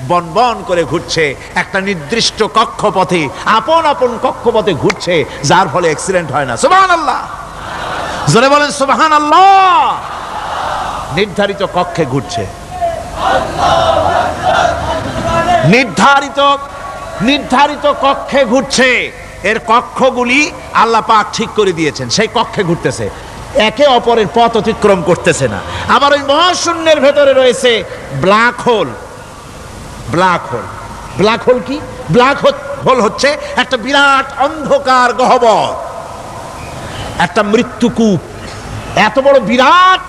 বন বন করে ঘুরছে একটা নির্দিষ্ট কক্ষপথে, আপন আপন কক্ষপথে ঘুরছে, যার ফলে অ্যাক্সিডেন্ট হয় না। সুবহানাল্লাহ, জোরে বলেন সুবহানাল্লাহ। নির্ধারিত কক্ষে ঘুরছে, নির্ধারিত কক্ষে ঘুরছে। এর কক্ষগুলি আল্লাহ পাক ঠিক করে দিয়েছেন, সেই কক্ষে ঘুরতেছে, একে অপরের পথ অতিক্রম করতেছে না। আবার ওই মহাশূন্যের ভেতরে রয়েছে black hole. Black hole, black hole কি? ব্ল্যাক হোল হচ্ছে একটা বিরাট অন্ধকার গহ্বর, একটা মৃত্যুকূপ। এত বড় বিরাট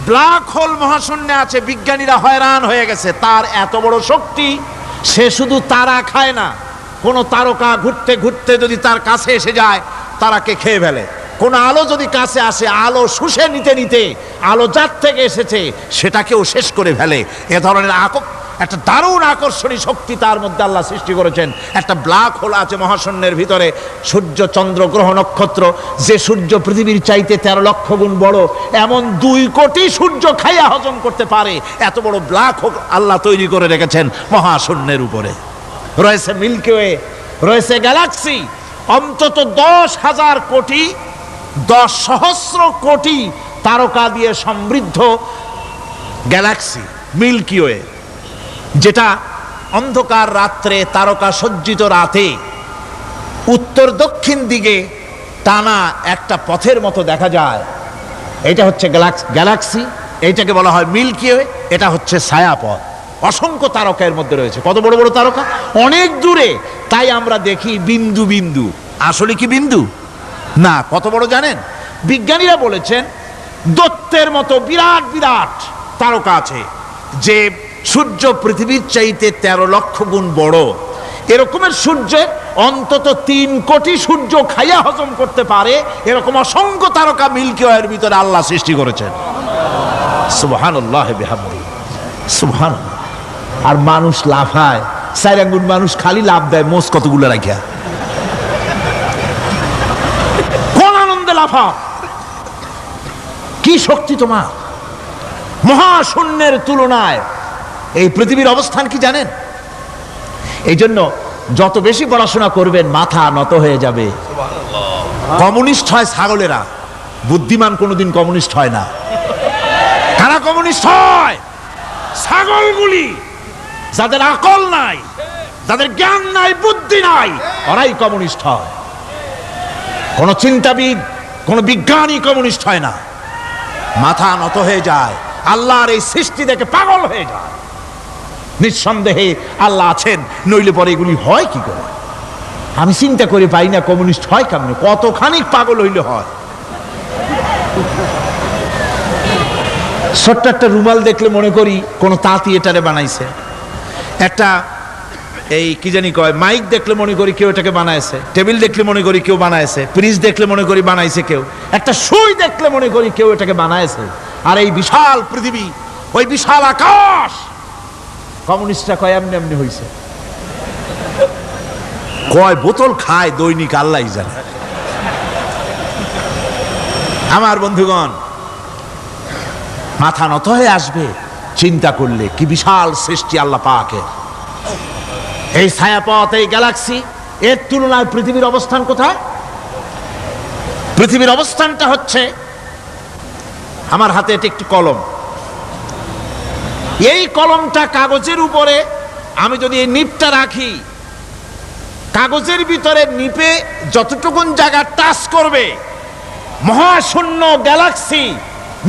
ব্ল্যাক হোল মহাশূন্যে আছে, বিজ্ঞানীরা হয়রান হয়ে গেছে। তার এত বড় শক্তি, সে শুধু তারা খায় না, কোন তারকা ঘুরতে ঘুরতে যদি তার কাছে এসে যায় তারাকে খেয়ে ফেলে। কোন আলো যদি কাছে আসে, আলো শুষে নিতে নিতে আলো যার থেকে এসেছে সেটাকেও শেষ করে ফেলে। এ ধরনের একটা দারুণ আকর্ষণী শক্তি তার মধ্যে আল্লাহ সৃষ্টি করেছেন। একটা ব্ল্যাক হোল আছে মহাশূন্যের ভিতরে। সূর্য, চন্দ্র, গ্রহ, নক্ষত্র, যে সূর্য পৃথিবীর চাইতে 13 লক্ষ গুণ বড়, এমন 2 কোটি সূর্য খাইয়া হজম করতে পারে এত বড় ব্ল্যাক হোল আল্লাহ তৈরি করে রেখেছেন মহাশূন্যের উপরে। রয়েছে মিল্কি ওয়ে, রয়েছে গ্যালাক্সি, অন্তত 10,000 কোটি, 10 সহস্র কোটি তারকা দিয়ে সমৃদ্ধ গ্যালাক্সি মিল্কি ওয়ে, যেটা অন্ধকার রাত্রে, তারকা সজ্জিত রাতে উত্তর দক্ষিণ দিকে টানা একটা পথের মতো দেখা যায়। এটা হচ্ছে গ্যালাক্সি, এইটাকে বলা হয় মিল্কি ওয়ে। এটা হচ্ছে ছায়াপথ। অসংখ্য তারকা এর মধ্যে রয়েছে। কত বড় বড় তারকা, অনেক দূরে। তাই আমরা দেখি বিন্দু বিন্দু, আসলে কি বিন্দু না। কত বড় জানেন? বিজ্ঞানীরা বলেছেন দৈত্যের মতো বিরাট বিরাট তারকা আছে যে সূর্য পৃথিবীর চাইতে 13 লক্ষ গুণ বড়, এরকমের সূর্যের অন্তত 3 কোটি সূর্য খাইয়া হজম করতে পারে, এরকম অসংখ্য তারকা মিল্কি ওয়ের ভিতরে আল্লাহ সৃষ্টি করেছেন। সুবহানাল্লাহ বিহামদিহি, সুবহানাল্লাহ। আর মানুষ লাফায়, 4 আঙ্গুল মানুষ খালি লাফ দেয়, মোষ কতগুলো রাখিয়া। কোন আনন্দে লাফাও, কি শক্তি তোমার! মহাশূন্যের তুলনায় এই পৃথিবীর অবস্থান কি জানেন? এই জন্য যত বেশি পড়াশোনা করবেন মাথা নত হয়ে যাবে। কমিউনিস্ট হয় ছাগলেরা, বুদ্ধিমান কোনোদিন কমিউনিস্ট হয় না। কারা কমিউনিস্ট হয়? ছাগলগুলি, যাদের আকল নাই, যাদের জ্ঞান নাই, বুদ্ধি নাই, ওরাই কমিউনিস্ট হয়। কোন চিন্তাবিদ, কোন বিজ্ঞানী কমিউনিস্ট হয় না। মাথা নত হয়ে যায়, আল্লাহর এই সৃষ্টি দেখে পাগল হয়ে যায়। নিঃসন্দেহে আল্লাহ আছেন, নইলে পরে এগুলি হয় কি করে? আমি চিন্তা করে পাই না কমিউনিস্ট হয় কেমনে, কতখানি পাগল হইলে হয়। ছোট্ট একটা রুমাল দেখলে মনে করি কোন তাঁতি এটারে বানাইছে, একটা এই কি জানি কয় মাইক দেখলে মনে করি কেউ এটাকে বানাইছে, টেবিল দেখলে মনে করি কেউ বানাইছে, ফ্রিজ দেখলে মনে করি বানাইছে কেউ, একটা সুই দেখলে মনে করি কেউ এটাকে বানাইছে। আর এই বিশাল পৃথিবী, ওই বিশাল আকাশ, কমিউনিস্টরা কয় এমনি এমনি হইছে। কয় বোতল খায় দৈনিক আল্লাহই জানে। আমার বন্ধুগণ, মাথা নত হয়ে আসবে চিন্তা করলে কি বিশাল সৃষ্টি আল্লাহ পাকের। এই ছায়াপথ, এই গ্যালাক্সি, এর তুলনায় পৃথিবীর অবস্থান কোথায়? পৃথিবীর অবস্থানটা হচ্ছে, আমার হাতে এটি একটি কলম, এই কলমটা কাগজের উপরে আমি যদি এই নিপটা রাখি, কাগজের ভিতরে নিপে যতটুকুন জায়গা টাচ করবে, মহাশূন্য গ্যালাক্সি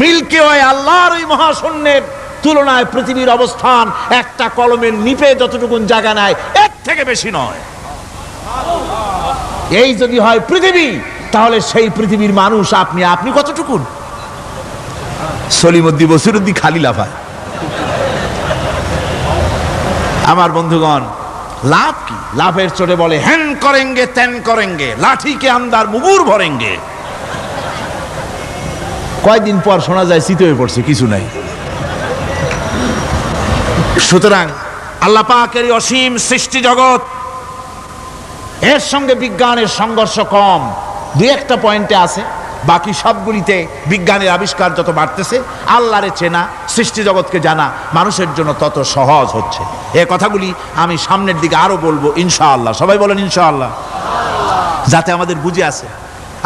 মিল্কি ওয়ে, আল্লাহর ওই মহাশূন্যের তুলনায় পৃথিবীর অবস্থান একটা কলমের নিপে যতটুকুন জায়গা নেয় এর থেকে বেশি নয়। এই যদি হয় পৃথিবী, তাহলে সেই পৃথিবীর মানুষ আপনি কতটুকুন? সলিমুদ্দি বসিরুদ্দি খালি লাফায়। আমার বন্ধুগণ, লাভ কি? লাভের চোটে বলে হ্যান করেঙ্গে ত্যান করেঙ্গে, লাঠিকে আন্দার মুগুর ভরেঙ্গে। কয়দিন পর শোনা যায় শীত হয়ে পড়ছে, কিছু নাই। সুতরাং আল্লাহ পাকের অসীম সৃষ্টি জগৎ, এর সঙ্গে বিজ্ঞানের সংঘর্ষ কম, 2-1টা পয়েন্টে আছে। বাকি সবগুলিতে বিজ্ঞানের আবিষ্কার যত বাড়তেছে, আল্লাহরে চেনা, সৃষ্টি জগৎকে জানা মানুষের জন্য তত সহজ হচ্ছে। এই কথাগুলি আমি সামনের দিকে আরো বলবো ইনশাআল্লাহ। সবাই বলেন ইনশাআল্লাহ, যাতে আমাদের বুঝে আসে।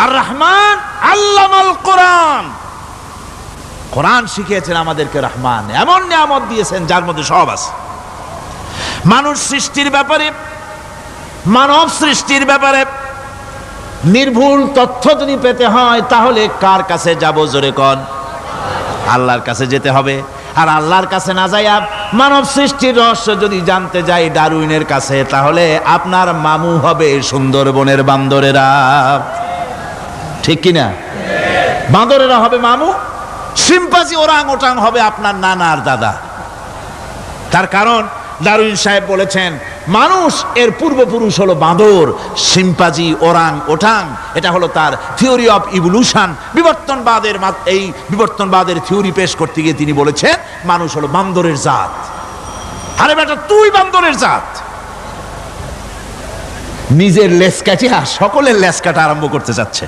আর রহমান আল্লামাল কোরআন, কোরআন শিখিয়েছেন আমাদেরকে রহমান, এমন নিয়ামত দিয়েছেন যার মধ্যে সব আছে। মানুষ সৃষ্টির ব্যাপারে, মানব সৃষ্টির ব্যাপারে নির্ভুল তথ্য যদি পেতে হয়, তাহলে কার কাছে যাব? জোরে কন। আল্লাহর কাছে যেতে হবে। আর আল্লাহর কাছে না যাইয়া মানব সৃষ্টির রহস্য যদি জানতে যাই ডারউইনের কাছে, তাহলে আপনার মামু হবে সুন্দরবনের বান্দরেরা। ঠিক কিনা? বান্দরেরা হবে মামু, সিম্পাজি ওরাং ওটাং হবে আপনার নানার দাদা। তার কারণ ডারউইন সাহেব বলেছেন, মানুষ এর পূর্বপুরুষ হলো বাঁদর, সিম্পাজি, ওরাং ওটাং, এটা হলো তার থিওরি অফ ইভলিউশন। এই বিবর্তনবাদের থিওরি পেশ করতে গিয়ে তিনি বলেছেন মানুষ হলো বান্দরের জাত। আরে বেটা, তুই বান্দরের জাত। নিজের লেজ কাটিয়া সকলের লেজ কাটা আরম্ভ করতে যাচ্ছে।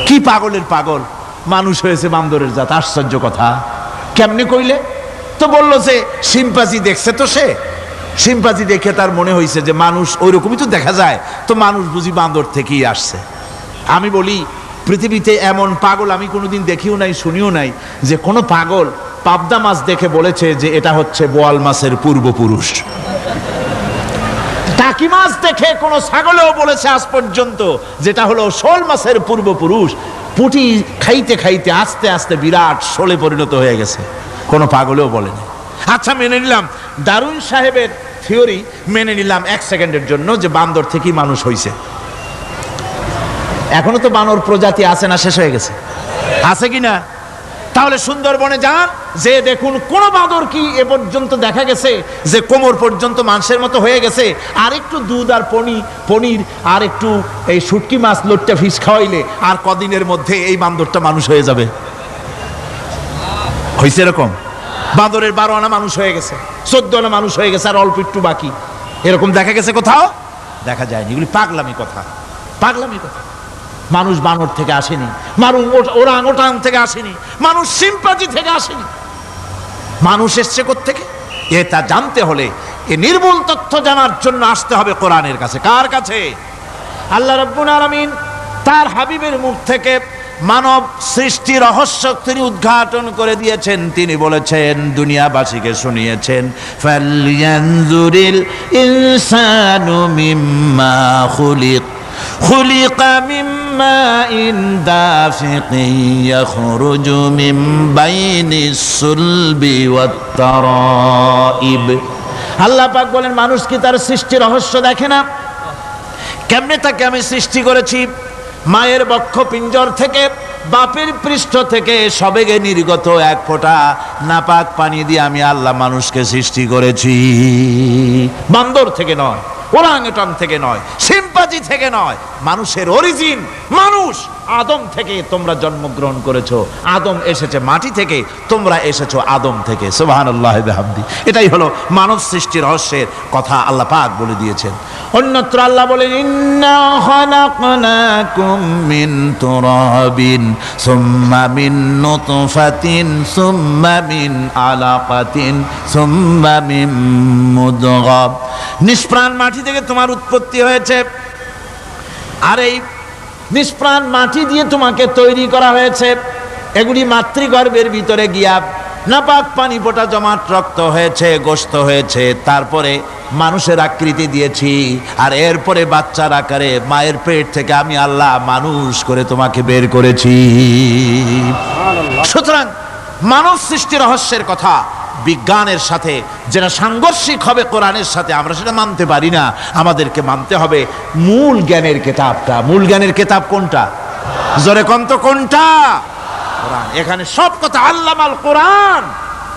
কি পাগলের পাগল, মানুষ হয়েছে বান্দরের জাত। আশ্চর্য কথা। কেমনে কইলে? তো বললো যে সিম্পাজি দেখছে, তো সে সিম্পাজি দেখে তার মনে হয়েছে যে মানুষ ওইরকমই তো দেখা যায়, তো মানুষ বুঝি বান্দর থেকেই আসছে। আমি বলি, পৃথিবীতে এমন পাগল আমি কোনোদিন দেখিও নাই, শুনিও নাই যে কোনো পাগল পাবদা মাছ দেখে বলেছে যে এটা হচ্ছে বোয়াল মাছের পূর্বপুরুষ। টাকি মাছ দেখে কোনো ছাগলেও বলেছে আজ পর্যন্ত যেটা হলো শোল মাছের পূর্বপুরুষ। পুঁটি খাইতে খাইতে আস্তে আস্তে বিরাট শোলে পরিণত হয়ে গেছে, কোনো পাগলেও বলেনি। আচ্ছা, মেনে নিলাম ডারউইন সাহেবের থিওরি, মেনে নিলাম 1 সেকেন্ডের জন্য যে বান্দর থেকেই মানুষ হয়েছে। এখনো তো বানর প্রজাতি আছে না? শেষ হয়ে গেছে? আছে কি না? তাহলে সুন্দরবনে যান, যে দেখুন কোন বাঁদর কি এ পর্যন্ত দেখা গেছে যে কোমর পর্যন্ত মানুষের মতো হয়ে গেছে? আর একটু দুধ আর পনির আর একটু এই শুটকি মাছ লোটটা ফিশ খাওয়াইলে আর কদিনের মধ্যে এই বান্দরটা মানুষ হয়ে যাবে? হয়েছে এরকম? বাঁদরের 12 আনা মানুষ হয়ে গেছে, 14 আনা মানুষ হয়ে গেছে, আর অল্প একটু বাকি। এরকম দেখা গেছে কোথাও? দেখা যায়নি। এগুলি পাগলামি কথা, পাগলামি কথা। মানুষ বানর থেকে আসেনি, মানুষ ওরাং ওটাং থেকে আসেনি, মানুষ সিম্পাজি থেকে আসেনি। মানুষ এসছে কোত্থেকে? এটা জানতে হলে এ নির্মূল তথ্য জানার জন্য আসতে হবে কোরআনের কাছে। কার কাছে? আল্লাহ রাব্বুল আলামিন তার হাবিবের মুখ থেকে মানব সৃষ্টি রহস্য তিনি উদ্ঘাটন করে দিয়েছেন। তিনি বলেছেন, দুনিয়াবাসীকে শুনিয়েছেন, ফালয়ানজুরিল ইনসানু মিম্মা খুলিক খুলিকা মিম্মা ইন দাফিকিন ইয়াখরুজু মিন বাইনিস সুলবি ওয়াত তারাইব। আল্লাহ পাক বলেন, মানুষ কি তার সৃষ্টি রহস্য দেখে না? কেমনে তাকে আমি সৃষ্টি করেছি? মায়ের বক্ষ পিঞ্জর থেকে, বাপের পৃষ্ঠ থেকে সবেগে নির্গত এক ফোঁটা নাপাক পানি দিয়ে আমি আল্লাহ মানুষকে সৃষ্টি করেছি। বান্দর থেকে নয়, ওরাংওটাং থেকে নয়, সিম্পাজি থেকে নয়। মানুষের অরিজিন মানুষ। আদম থেকে তোমরা জন্মগ্রহণ করেছো, আদম এসেছে মাটি থেকে, তোমরা এসেছো আদম থেকে। সুবহানাল্লাহি ওয়া বিহামদি। এটাই হলো মানব সৃষ্টি রহস্যের কথা আল্লাহ পাক বলে দিয়েছেন। অন্যত্র আল্লাহ বলেন, ইন্না খালাকনাকুম মিন তুরাবিন সুম্মা মিন নুতফাতিন সুম্মা মিন আলাকাতিন সুম্মা মিন মুদগাহ। নিষ্প্রাণ মাটি থেকে তোমার উৎপত্তি হয়েছে, আর এই নিষ্প্রাণ মাটি দিয়ে তোমাকে তৈরি করা হয়েছে। এগুলি মাতৃগর্ভের ভিতরে গিয়া নাপাক পানি ফোঁটা জমাট রক্ত হয়েছে, গোশত হয়েছে, তারপরে মানুষের আকৃতি দিয়েছি, আর এরপরে বাচ্চার আকারে মায়ের পেট থেকে আমি আল্লাহ মানুষ করে তোমাকে বের করেছি। সুতরাং মানব সৃষ্টি রহস্যের কথা বিজ্ঞানের সাথে যেটা সাংঘর্ষিক হবে কোরআনের সাথে, আমরা সেটা মানতে পারি না। আমাদেরকে মানতে হবে মূল জ্ঞানের কিতাবটা। মূল জ্ঞানের কিতাব কোনটা? জোরে কোন তো কোনটা? কোরআন। এখানে সব কথা আল্লামাল কোরআন।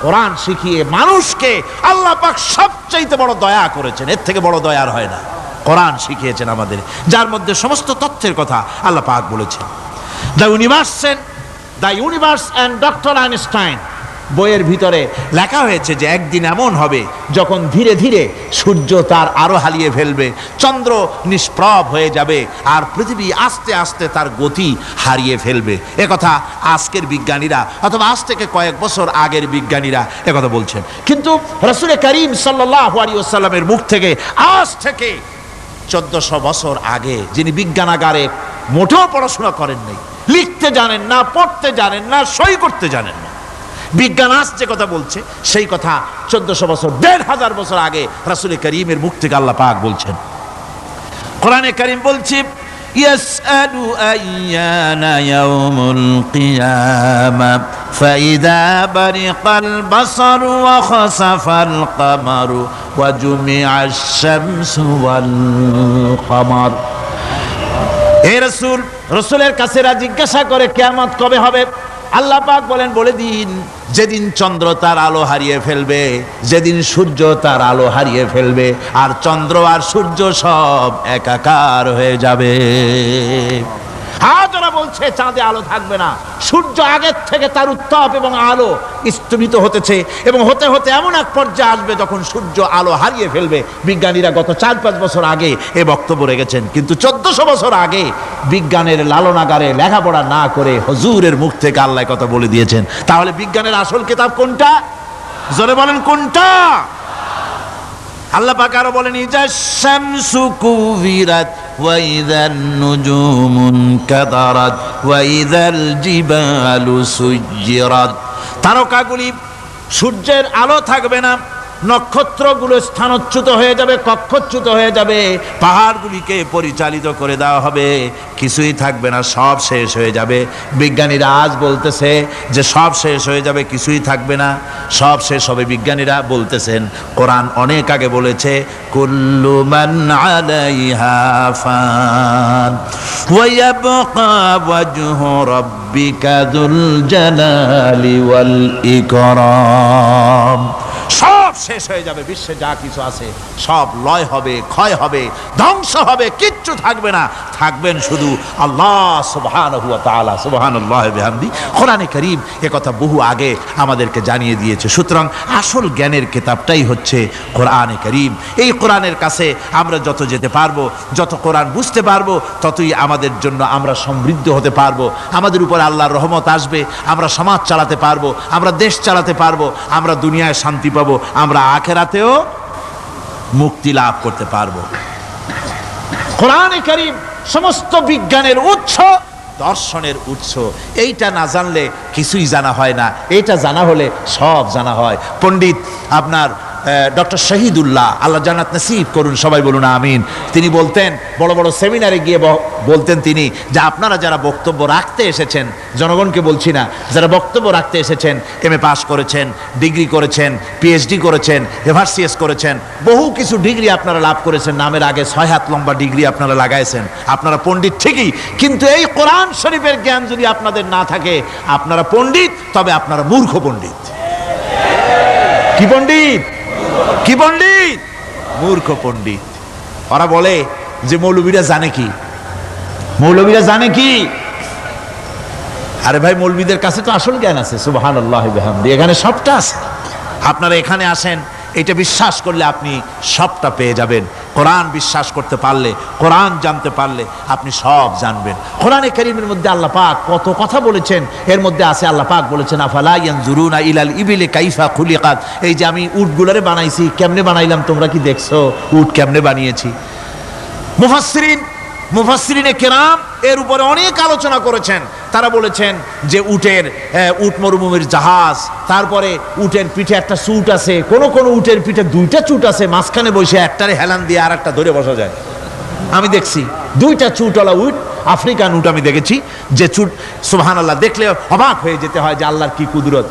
কোরআন শিখিয়ে মানুষকে আল্লাহ পাক সবচাইতে বড় দয়া করেছেন, এর থেকে বড় দয়ার হয় না। কোরআন শিখিয়েছেন আমাদের, যার মধ্যে সমস্ত তথ্যের কথা আল্লাহ পাক বলেছেন। The universe and doctor Einstein বইয়ের ভিতরে লেখা হয়েছে যে একদিন এমন হবে যখন ধীরে ধীরে সূর্য তার আলো হারিয়ে ফেলবে, চন্দ্র নিষ্প্রভ হয়ে যাবে, আর পৃথিবী আস্তে আস্তে তার গতি হারিয়ে ফেলবে। একথা আজকের বিজ্ঞানীরা অথবা আজ থেকে কয়েক বছর আগের বিজ্ঞানীরা একথা বলছেন। কিন্তু রাসূল করিম সাল্লাল্লাহু আলাইহি ওয়াসাল্লামের মুখ থেকে আজ থেকে 1400 বছর আগে, যিনি বিজ্ঞানাগারে মোটেও পড়াশোনা করেননি, লিখতে জানেন না, পড়তে জানেন না, সই করতে জানেন না, বিজ্ঞান আজ যে কথা বলছে সেই কথা 1400 বছর, 1500 বছর আগে রাসূল করিমের মুখ থেকে আল্লাহ পাক বলছেন। কোরআনে কারীম বলছে, ইয়াসআলু আইয়ানা ইয়াউমুল কিয়ামা ফাইদা বারিকাল বাসারু ওয়া খাসাফাল কামারু ওয়া জুমিআশ শামসু ওয়াল কামার। হে রাসূল, রাসূলের কাছে জিজ্ঞাসা করে কিয়ামত কবে হবে? আল্লাহ পাক বলেন, বলে দিন যেদিন চন্দ্র তার আলো হারিয়ে ফেলবে, যেদিন সূর্য তার আলো হারিয়ে ফেলবে, আর চন্দ্র আর সূর্য সব একাকার হয়ে যাবে। হাজারা বলছে চাঁদে আলো থাকবে না, সূর্য আগের থেকে তার উত্তাপ এবং আলো স্তমিত হতেছে, এবং হতে হতে এমন এক পর্যায়ে আসবে যখন সূর্য আলো হারিয়ে ফেলবে। বিজ্ঞানীরা গত 4-5 বছর আগে এ বক্তব্য রেখেছেন, কিন্তু 1400 বছর আগে বিজ্ঞানের লালনাগারে লেখাপড়া না করে হুজুরের মুখ থেকে আল্লাহ কথা বলে দিয়েছেন। তাহলে বিজ্ঞানের আসল কিতাব কোনটা? জোরে বলেন কোনটা? আল্লাহ পাক আরো বলেন, ইজা শামসু কুবিরাত ওয়া ইযান নুজুমুন কাদারাত ওয়া ইযাল জিবালু সুজ্জিরাত। তারকাগুলি, সূর্যের আলো থাকবে না, নক্ষত্রগুলো স্থানচ্যুত হয়ে যাবে, কক্ষচ্যুত হয়ে যাবে, পাহাড়গুলিকে পরিচালিত করে দেওয়া হবে, কিছুই থাকবে না, সব শেষ হয়ে যাবে। বিজ্ঞানীরা আজ বলতেছে যে সব শেষ হয়ে যাবে, কিছুই থাকবে না, সব শেষ হবে। বিজ্ঞানীরা বলতেছেন, কোরআন অনেক আগে বলেছে, কুল্লু মান আলাইহা ফান ওয়া ইয়াবকা ওয়াজহু রাব্বিকা যুল জালালি ওয়াল ইকরাম। সব শেষ হয়ে যাবে, বিশ্বে যা কিছু আছে সব লয় হবে, ক্ষয় হবে, ধ্বংস হবে, কিচ্ছু থাকবে না, থাকবেন শুধু আল্লাহ সুবহানাহু ওয়া তাআলা। সুবহানাল্লাহি ওয়া বিহামদি। কোরআনে কারীম এ কথা বহু আগে আমাদেরকে জানিয়ে দিয়েছে। সুতরাং আসল জ্ঞানের কিতাবটাই হচ্ছে কোরআনে কারীম। এই কোরআনের কাছে আমরা যত যেতে পারবো, যত কোরআন বুঝতে পারবো, ততই আমাদের জন্য আমরা সমৃদ্ধ হতে পারবো, আমাদের উপর আল্লাহর রহমত আসবে, আমরা সমাজ চালাতে পারবো, আমরা দেশ চালাতে পারবো, আমরা দুনিয়ায় শান্তি পাবো, আমরা আখিরাতেও মুক্তি লাভ করতে পারবো। কোরআনে কারীম সমস্ত বিজ্ঞানের উৎস, দর্শনের উৎস। এইটা না জানলে কিছুই জানা হয় না, এটা জানা হলে সব জানা হয়। পণ্ডিত আপনার ডক্টর শহীদুল্লাহ, আল্লাহ জান্নাত নসিব করুন, সবাই বলুন আমিন। তিনি বলতেন, বড় বড় সেমিনারে গিয়ে বলতেন তিনি, যে আপনারা যারা বক্তব্য রাখতে এসেছেন, জনগণকে বলছি না, যারা বক্তব্য রাখতে এসেছেন, এমএ পাস করেছেন, ডিগ্রি করেছেন, পিএইচডি করেছেন, এভারসিএস করেছেন, বহু কিছু ডিগ্রি আপনারা লাভ করেছেন, নামের আগে 6 হাত লম্বা ডিগ্রি আপনারা লাগাইছেন, আপনারা পণ্ডিত ঠিকই, কিন্তু এই কোরআন শরীফের জ্ঞান যদি আপনাদের না থাকে, আপনারা পণ্ডিত, তবে আপনারা মূর্খ পণ্ডিত। কি পণ্ডিত? কি পণ্ডিত? মূর্খ পণ্ডিত। ওরা বলে যে মৌলবীরা জানে কি, মৌলবীরা জানে কি? আরে ভাই, মৌলবীদের কাছে তো আসল জ্ঞান আছে। সুবহানাল্লাহি ওয়া বিহামদি। এখানে সবটা আছে। আপনারা এখানে আসেন, এটা বিশ্বাস করলে আপনি সবটা পেয়ে যাবেন। কোরআন বিশ্বাস করতে পারলে, কোরআন জানতে পারলে আপনি সব জানবেন। কোরআনে কারীমের মধ্যে আল্লাহ পাক কত কথা বলেছেন। এর মধ্যে আছে, আল্লাহ পাক বলেছেন, আফালা ইয়ানজুরুনা ইলাল ইবিলি কাইফা খুলিকাত। এই যে আমি উটগুলারে বানাইছি, কেমনে বানাইলাম তোমরা কি দেখছো? উট কেমনে বানিয়েছি? মুফাসসিরিনে কেরাম এর উপরে অনেক আলোচনা করেছেন। তারা বলেছেন যে উট মরুভূমির জাহাজ, তারপরে উটের পিঠে একটা চুট আছে, কোন উটের পিঠে 2টা চুট আছে, মাঝখানে বসে একটারে হেলান দিয়ে আর একটা ধরে বসা যায়। আমি দেখছি 2টা চুটওয়ালা উট, আফ্রিকান উট আমি দেখেছি, যে চুট সুবহানাল্লাহ, দেখলে অবাক হয়ে যেতে হয় যে আল্লাহর কি কুদরত।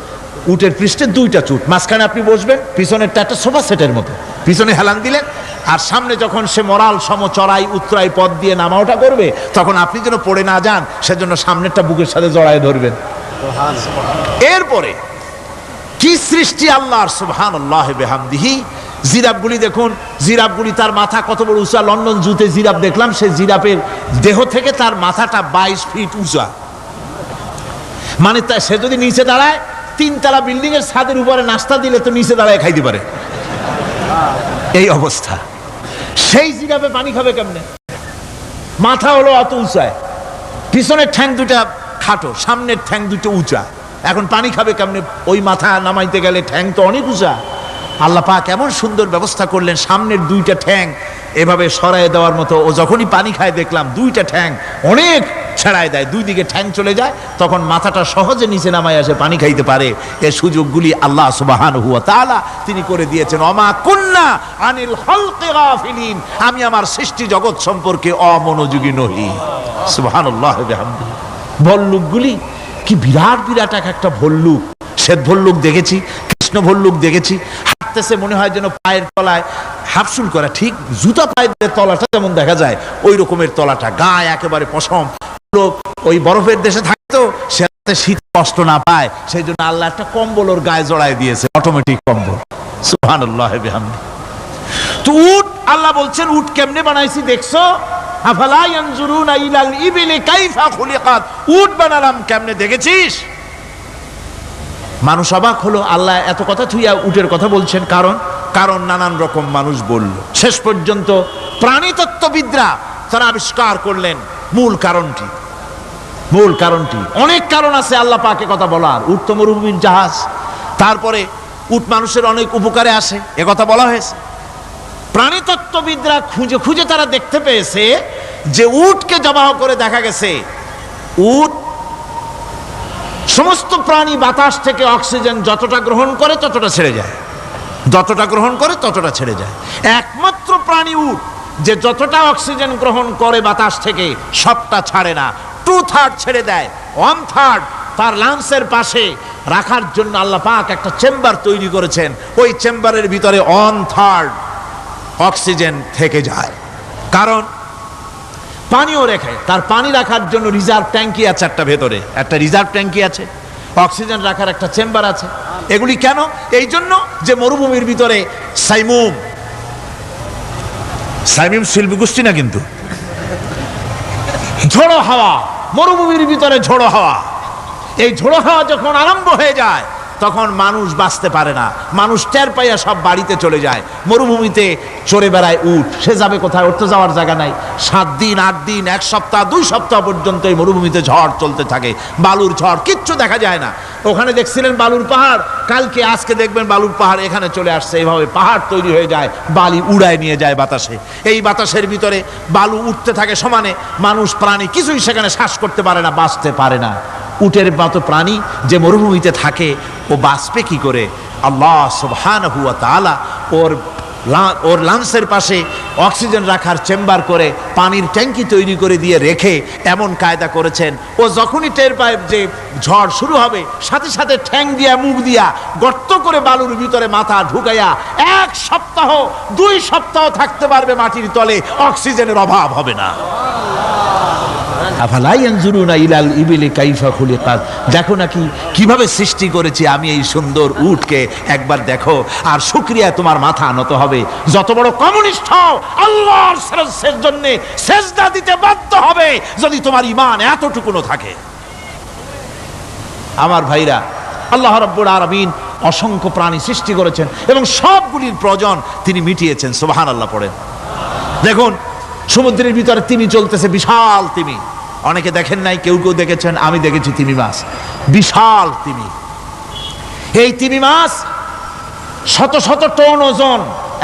উটের পৃষ্ঠে 2টা চুট, মাঝখানে আপনি বসবেন, পিছনেরটা একটা সোফা সেটের মতো, পিছনে হেলান দিলেন, আর সামনে যখন সে মরাল সম চড়াই উত্তরাই পথ দিয়ে নামা ওঠা করবে, তখন আপনি যেন পড়ে না যান, সেজন্য সামনেরটা বুকের সাথে জড়ায় ধরবেন। এরপরে কি সৃষ্টি আল্লাহর, সুবহানাল্লাহি ওয়া বিহামদিহি। জিরাফগুলি দেখুন, জিরাফগুলি তার মাথা কত বড় উঁচা। লন্ডন জুতে জিরাফ দেখলাম, সেই জিরাফের দেহ থেকে তার মাথাটা 22 ফিট উঁচা। মানে সে যদি নিচে দাঁড়ায়, 3 তলা বিল্ডিং এর ছাদের উপরে নাস্তা দিলে তো নিচে দাঁড়ায় খাইতে পারে, এই অবস্থা। সেই জিরাফে পানি খাবে কেমনে? মাথা হলো অত উঁচায়, পিছনের ঠ্যাং 2টা খাটো, সামনের ঠ্যাং 2টো উঁচা, এখন পানি খাবে কেমনে? ওই মাথা নামাইতে গেলে ঠ্যাং তো অনেক উঁচা। আল্লাহ পাক এমন সুন্দর ব্যবস্থা করলেন, সামনের 2টা ঠ্যাং এভাবে সরায় দেওয়ার মতো। ও যখনই পানি খায় দেখলাম 2টা ঠ্যাং অনেক ছেড়ায় দেয়, 2 দিকে ঠ্যাং চলে যায়, তখন মাথাটা সহজে নিচে নামায় আসে, পানি খাইতে পারে। এই সুযোগগুলি আল্লাহ সুবহানাহু ওয়া তাআলা তিনি করে দিয়েছেন। ওমা কুন্না আনিল খালকি গাফিলিন, আমি আমার সৃষ্টি জগৎ সম্পর্কে অমনোযোগী নহি। সুবহানাল্লাহি ওয়া বিহামদিহি। ভল্লুকগুলি কি বিরাট বিরাট একটা ভল্লুক, শ্বেত ভল্লুক দেখেছি, কৃষ্ণ ভল্লুক দেখেছি, হাঁটতেছে মনে হয় যেন পায়ের তলায় হাফসুল করা, ঠিক জুতা পায়ের তলাটা যেমন দেখা যায় ওই রকমের তলাটা, গায়ে একেবারে পশম। ওই বরফের দেশে থাকতো, সে শীত কষ্ট না পায়, সেই জন্য আল্লাহ একটা কম্বল ওর গায়ে জড়ায় দিয়েছে, অটোমেটিক কম্বল। সুবহানাল্লাহি ওয়া বিহামদিহি। তো উট, আল্লাহ বলছেন উট কেমনে বানাইছি দেখছো? আফালা ইয়ানজুরুনা ইলাল ইবিলি কাইফা খুলিকাত। উট বানালাম কেমনে দেখেছিস? মানুষ অবাক হলো, আল্লাহ এত কথা থুইয়া উটের কথা বলছেন। কারণ নানান রকম মানুষ বলল। শেষ পর্যন্ত প্রাণীতত্ত্ববিদরা তারা আবিষ্কার করলেন মূল কারণটি। অনেক কারণ আছে আল্লাহ পাকে কথা বলার। উট তো মরুভূমির জাহাজ, তারপরে উট মানুষের অনেক উপকারে আসে, এ কথা বলা হয়েছে। প্রাণীতত্ত্ববিদরা খুঁজে খুঁজে তারা দেখতে পেয়েছে যে উটকে জবাহ করে দেখা গেছে, উট সমস্ত প্রাণী বাতাস থেকে অক্সিজেন যতটা গ্রহণ করে ততটা ছেড়ে যায়। যতটা গ্রহণ করে ততটা ছেড়ে যায়। একমাত্র প্রাণী উট যে যতটা অক্সিজেন গ্রহণ করে বাতাস থেকে সবটা ছাড়ে না, 2/3 ছেড়ে দেয়, 1/3 তার লাংসের পাশে রাখার জন্য আল্লাহ পাক একটা চেম্বার তৈরি করেছেন। ওই চেম্বারের ভিতরে 1/3 অক্সিজেন থেকে যায়। কারণ পানিও রেখে, তার পানি রাখার জন্য রিজার্ভ ট্যাঙ্কি আছে, একটা রিজার্ভ ট্যাঙ্কি আছে, অক্সিজেন রাখার একটা চেম্বার আছে। এগুলি কেন? এই জন্য যে মরুভূমির ভিতরে সাইমুম শিল্পী গোষ্ঠী না, কিন্তু ঝোড়ো হাওয়া, মরুভূমির ভিতরে ঝোড়ো হাওয়া, এই ঝোড়ো হাওয়া যখন আরম্ভ হয়ে যায় তখন মানুষ বাঁচতে পারে না, মানুষ টের পাইয়া সব বাড়িতে চলে যায়। মরুভূমিতে চড়ে বেড়ায় উট, সে যাবে কোথায়? ওর তো যাওয়ার জায়গা নাই। 7 দিন 8 দিন 1 সপ্তাহ 2 সপ্তাহ পর্যন্ত এই মরুভূমিতে ঝড় চলতে থাকে, বালুর ঝড়, কিচ্ছু দেখা যায় না। ওখানে দেখছিলেন বালুর পাহাড়, কালকে আজকে দেখবেন বালুর পাহাড় এখানে চলে আসছে। এইভাবে পাহাড় তৈরি হয়ে যায়, বালি উড়ায় নিয়ে যায় বাতাসে। এই বাতাসের ভিতরে বালু উঠতে থাকে সমানে, মানুষ প্রাণী কিছুই সেখানে শ্বাস করতে পারে না, বাঁচতে পারে না। উটের মতো প্রাণী যে মরুভূমিতে থাকে ও বাঁচবে কি করে? আল্লাহ সুবহানাহু ওয়া তাআলা ওর লাংসের পাশে অক্সিজেন রাখার চেম্বার করে পানির ট্যাঙ্কি তৈরি করে দিয়ে রেখে এমন কায়দা করেছেন, ও যখনই টের পায় যে ঝড় শুরু হবে, সাথে সাথে ঠ্যাং দিয়া মুখ দিয়া গর্ত করে বালুর ভিতরে মাথা ঢুকাইয়া 1 সপ্তাহ 2 সপ্তাহ থাকতে পারবে মাটির তলে, অক্সিজেনের অভাব হবে না। আফালা ইয়ানজুরুনা ইলাল ইবিলি কাইফা খুলিকাত, দেখো নাকি কিভাবে সৃষ্টি করেছি আমি এই সুন্দর উটকে, একবার দেখো। আর শুকরিয়া তোমার মাথা নত হবে। যত বড় কমিউনিস্ট হও, আল্লাহর জন্য সেজদা দিতে বাধ্য হবে যদি তোমার ঈমান এতটুকুনো থাকে। আমার ভাইরা, আল্লাহ রাব্বুল আলামিন অসংখ্য প্রাণী সৃষ্টি করেছেন এবং সবগুলির প্রয়োজন তিনি মিটিয়েছেন। সুবহানাল্লাহ পড়েন। দেখুন সমুদ্রের ভিতরে তিমি চলতেছে, বিশাল তিমি। অনেকে দেখেন নাই, কেউ কেউ দেখেছেন, আমি দেখেছি তিমি মাছ, বিশাল তিমি। এই তিমি মাছ শত শত টন ওজন,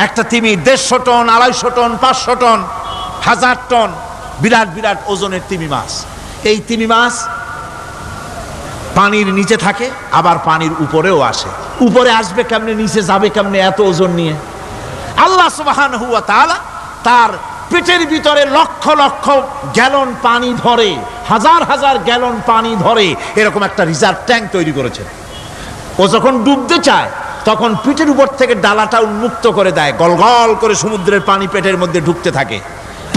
একটা তিমি 150 টন, 250 টন, 500 টন, 1000 টন, বিরাট বিরাট ওজনের তিমি মাছ। এই তিমি মাছ পানির নিচে থাকে, আবার পানির উপরেও আসে। উপরে আসবে কেমনে, নিচে যাবে কেমনে এত ওজন নিয়ে? আল্লাহ সুবহানাহু ওয়া তাআলা তার পেটের ভিতরে লক্ষ লক্ষ গ্যালন পানি ধরে, হাজার হাজার গ্যালন পানি ধরে এরকম একটা রিজার্ভ ট্যাঙ্ক তৈরি করেছেন। ও যখন ডুবতে চায় তখন পিঠের উপর থেকে ডালাটা উন্মুক্ত করে দেয়, গলগল করে সমুদ্রের পানি পেটের মধ্যে ঢুকতে থাকে।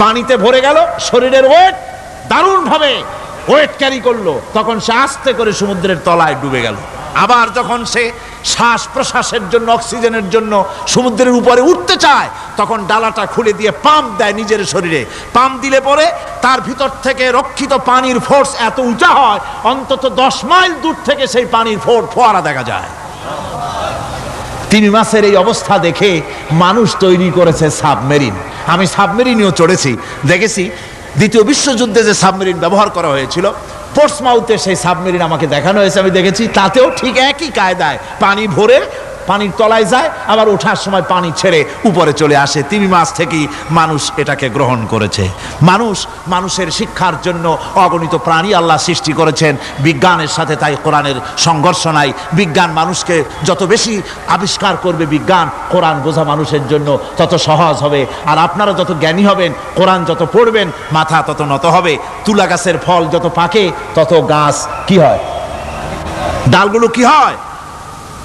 পানিতে ভরে গেল, শরীরের ওয়েট দারুণভাবে ওয়েট ক্যারি করলো, তখন সে আস্তে করে সমুদ্রের তলায় ডুবে গেল। আবার যখন সে শ্বাস প্রশ্বাসের জন্য, অক্সিজেনের জন্য সমুদ্রের উপরে উঠতে চায়, তখন ডালাটা খুলে দিয়ে পাম্প দেয় নিজের শরীরে। পাম্প দিলে পরে তার ভিতর থেকে রক্ষিত পানির ফোর্স এত উঁচা হয়, অন্তত 10 মাইল দূর থেকে সেই পানির ফোয়ারা দেখা যায়। তিমি মাছের এই অবস্থা দেখে মানুষ তৈরি করেছে সাবমেরিন। আমি সাবমেরিনেও চড়েছি, দেখেছি। দ্বিতীয় বিশ্বযুদ্ধে যে সাবমেরিন ব্যবহার করা হয়েছিল, পোর্টসমাউথে সেই সাবমেরিন আমাকে দেখানো হয়েছে, আমি দেখেছি। তাতেও ঠিক একই কায়দায় পানি ভরে পানির তলায় যায়, আবার ওঠার সময় পানি ছেড়ে উপরে চলে আসে। তিমি মাছ থেকেই মানুষ এটাকে গ্রহণ করেছে। মানুষের শিক্ষার জন্য অগণিত প্রাণী আল্লাহ সৃষ্টি করেছেন বিজ্ঞানের সাথে, তাই কোরআনের সংঘর্ষ নাই। বিজ্ঞান মানুষকে যত বেশি আবিষ্কার করবে, বিজ্ঞান কোরআন বোঝা মানুষের জন্য তত সহজ হবে। আর আপনারা যত জ্ঞানী হবেন, কোরআন যত পড়বেন, মাথা তত নত হবে। তুলা গাছের ফল যত পাকে তত গাছ কি হয়, ডালগুলো কি হয়,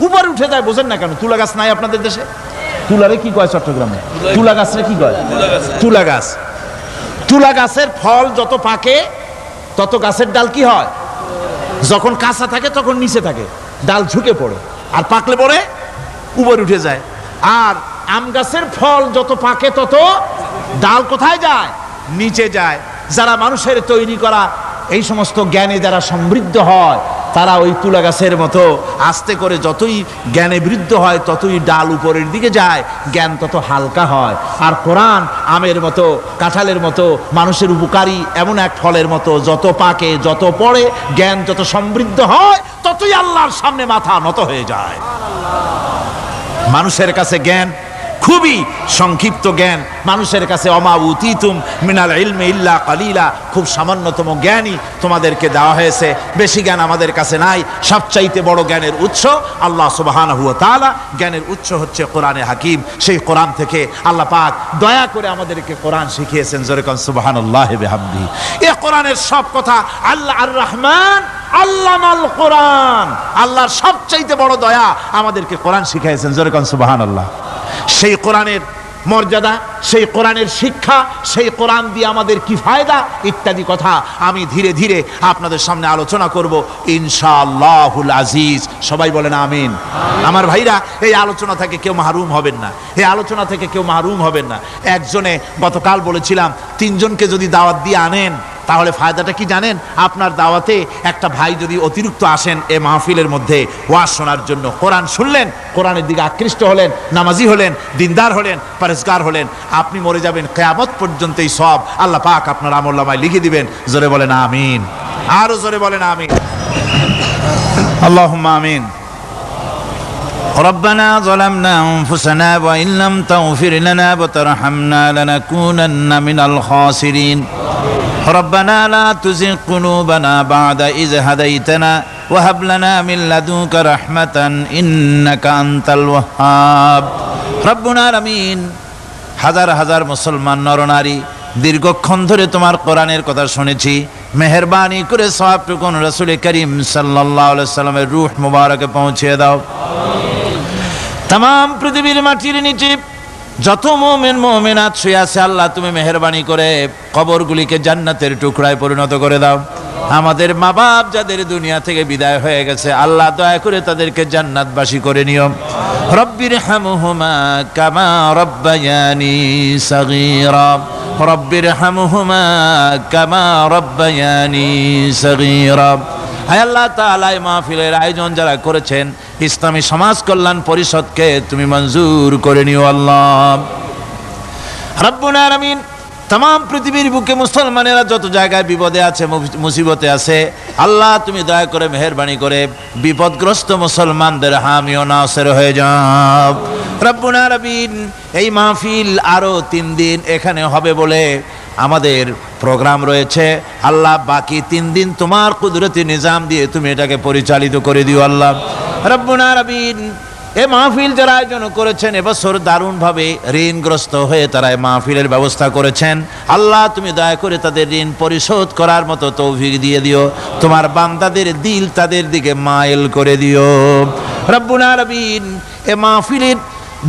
উপরে উঠে যায়। বোঝেন না কেন? তুলা গাছ নাই আপনাদের দেশে? তুলারে কি কয় চট্টগ্রামে? তুলা গাছরে কি কয়? তুলা গাছ। তুলা গাছের ফল যত পাকে তত গাছের ডাল কি হয়, যখন কাঁচা থাকে তখন নিচে থাকে, ডাল ঝুঁকে পড়ে, আর পাকলে পরে উপরে উঠে যায়। আর আম গাছের ফল যত পাকে তত ডাল কোথায় যায়? নিচে যায়। যারা মানুষের তৈরি করা এই সমস্ত জ্ঞানে যারা সমৃদ্ধ হয়, তারা ওই তুলা গাছের মতো আস্তে করে যতই জ্ঞানে বৃদ্ধ হয় ততই ডাল উপরের দিকে যায়, জ্ঞান তত হালকা হয়। আর কোরআন আমের মতো, কাঁঠালের মতো, মানুষের উপকারী এমন এক ফলের মতো, যত পাকে যত পড়ে, জ্ঞান যত সমৃদ্ধ হয় ততই আল্লাহর সামনে মাথা নত হয়ে যায়। মানুষের কাছে জ্ঞান খুবই সংক্ষিপ্ত জ্ঞান মানুষের কাছে। অমা উতিতুম মিনাল ইলমি ইল্লা কালিলা, খুব সামান্যতম জ্ঞানই তোমাদেরকে দেওয়া হয়েছে, বেশি জ্ঞান আমাদের কাছে নাই। সবচাইতে বড় জ্ঞানের উৎস আল্লাহ সুবহানাহু ওয়া তাআলা, জ্ঞানের উৎস হচ্ছে কোরআনে হাকিম। সেই কোরআন থেকে আল্লাহ পাক দয়া করে আমাদেরকে কোরআন শিখিয়েছেন। জোরে কোন সুবহানাল্লাহি বিহামদিহি। এই কোরআনের সব কথা আল্লাহ আর রহমান আল্লামাল কোরআন, আল্লাহর সবচাইতে বড় দয়া আমাদেরকে কোরআন শিখিয়েছেন। জোরে কোন সুবহানাল্লাহ। সেই কোরআনের মর্যাদা, সেই কোরআনের শিক্ষা, সেই কোরআন দিয়ে আমাদের কি ফায়দা ইত্যাদি কথা আমি ধীরে ধীরে আপনাদের সামনে আলোচনা করব ইনশাআল্লাহুল আজিজ। সবাই বলেন আমিন। আমার ভাইরা, এই আলোচনা থেকে কেউ মাহরুম হবেন না, এই আলোচনা থেকে কেউ মাহরুম হবেন না। একজনে গতকাল বলেছিলাম 3 জনকে যদি দাওয়াত দিয়ে আনেন তাহলে ফায়দাটা কি জানেন? আপনার দাওয়াতে একটা ভাই যদি অতিরিক্ত আসেন এ মাহফিলের মধ্যে ওয়াজ শোনার জন্য, কোরআন শুনলেন, কোরআনের দিকে আকৃষ্ট হলেন, নামাজি হলেন, দিনদার হলেন, পরেজগার হলেন, আপনি মরে যাবেন, কিয়ামত পর্যন্ত এই সব আল্লাহ পাক আপনার আমলনামায় লিখে দিবেন। জোরে বলেন আমিন, আরো জোরে বলেন আমিন। আল্লাহুম্মা আমিন। ربنا ظلمنا أنفسنا وإن لم تغفر لنا وترحمنا لنكونن من الخاسرين ربنا لا تزغ قلوبنا بعد إذ هديتنا وهب لنا من لدنك رحمة إنك أنت الوهاب ربنا العالمين। হাজার হাজার মুসলমান নরনারী দীর্ঘক্ষণ ধরে তোমার কোরআনের কথা শুনেছি, মেহেরবানি করে সওয়াবটুকু রাসূল করিম সাল্লাল্লাহু আলাইহি সাল্লামের রূহ মুবারকে পৌঁছে দাও। तमाम পৃথিবীর মাটির নিচে যত মুমিন মুমিনাত শুয়ে আছে আল্লাহ তুমি মেহেরবানি করে কবরগুলিকে জান্নাতের টুকরায় পরিণত করে দাও। আমাদের মা বাপ যাদের দুনিয়া থেকে বিদায় হয়ে গেছে আল্লাহ দয়া করে তাদেরকে জান্নাতবাসী করে নিও। রব্বিরহামহুমা কামা রব্বায়ানি সগীরা রব্বিরহামহুমা কামা রব্বায়ানি সগীরা। হায় আল্লাহ তাআলা এই মাহফিলের আয়োজন যারা করেছেন ইসলামী সমাজ কল্যাণ পরিষদকে তুমি মঞ্জুর করে নিও আল্লাহ রাব্বুল আলামিন। तमाम পৃথিবীর বুকে মুসলমানেরা যত জায়গায় বিপদে আছে, মুসিবতে আছে, আল্লাহ তুমি দয়া করে মেহেরবানি করে বিপদগ্রস্ত মুসলমানদের হামি ও নাসির হয়ে যাও রব্বুল আলামিন। এই মাহফিল আরো 3 দিন এখানে হবে বলে আমাদের প্রোগ্রাম রয়েছে আল্লাহ, বাকি 3 দিন তোমার কুদরতি নিজাম দিয়ে তুমি এটাকে পরিচালিত করে দিও আল্লাহ রব্বুল আলামিন। এই মাহফিল যারা আয়োজন করেছেন এবছর দারুণভাবে ঋণগ্রস্ত হয়ে তারা এই মাহফিলের ব্যবস্থা করেছেন, আল্লাহ তুমি দয়া করে তাদের ঋণ পরিশোধ করার মতো তৌফিক দিয়ে দিও। তোমার বান্দাদের দিল তাদের দিকে মাইল করে দিও রব্বুল আলামিন। এই মাহফিলের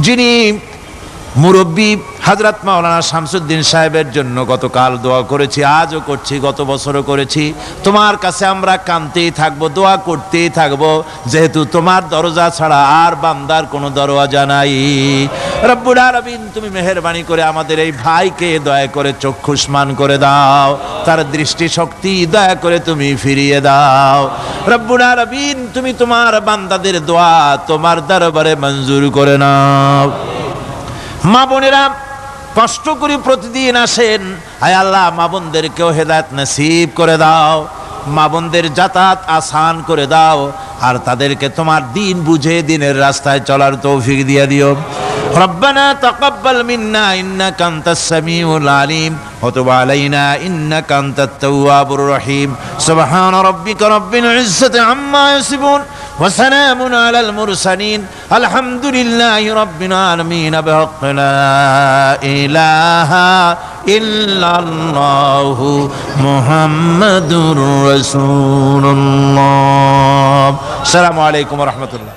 যিনি মুরব্বী হযরত মাওলানা শামসুদ্দিন সাহেবের জন্য গতকাল দোয়া করেছি, আজও করছি, গত বছরও করেছি। তোমার কাছে আমরা কাঁদতেই থাকবো, দোয়া করতেই থাকবো, যেহেতু তোমার দরজা ছাড়া আর বান্দার কোনো দরওয়াজা নাই রব্বুল আলামিন। তুমি মেহেরবানি করে আমাদের এই ভাইকে দয়া করে চক্ষুষ্মান করে দাও, তার দৃষ্টি শক্তি দয়া করে তুমি ফিরিয়ে দাও রব্বুল আলামিন। তুমি তোমার বান্দাদের দোয়া তোমার দরবারে মঞ্জুর করে নাও। মা বোনেরা কষ্ট করে প্রতিদিন আসেন, হায় আল্লাহ মা বোনদেরকেও হেদায়েত নসিব করে দাও, মা বোনদের যাতায়াত আসান করে দাও, আর তাদেরকে তোমার দিন বুঝে দিনের রাস্তায় চলার তৌফিক দিয়ে দিও। রব্বানা তাকাব্বাল মিন্না ইন্নাকা আনতাস সামিউল আলিম ওয়া তুব আলাইনা ইন্নাকা আনতাত তাওয়াবুর রহিম। সুবহান রাব্বিকা রাব্বিল ইজ্জাতি আম্মা ইয়াসিফুন ওয়া সালামুন আলাল মুরসালিন আলহামদুলিল্লাহি রাব্বিল আলামিন। বিহাক্কি লা ইলাহা ইল্লাল্লাহু মুহাম্মাদুর রাসূলুল্লাহ। আসসালামু আলাইকুম ওয়া রাহমাতুল্লাহ।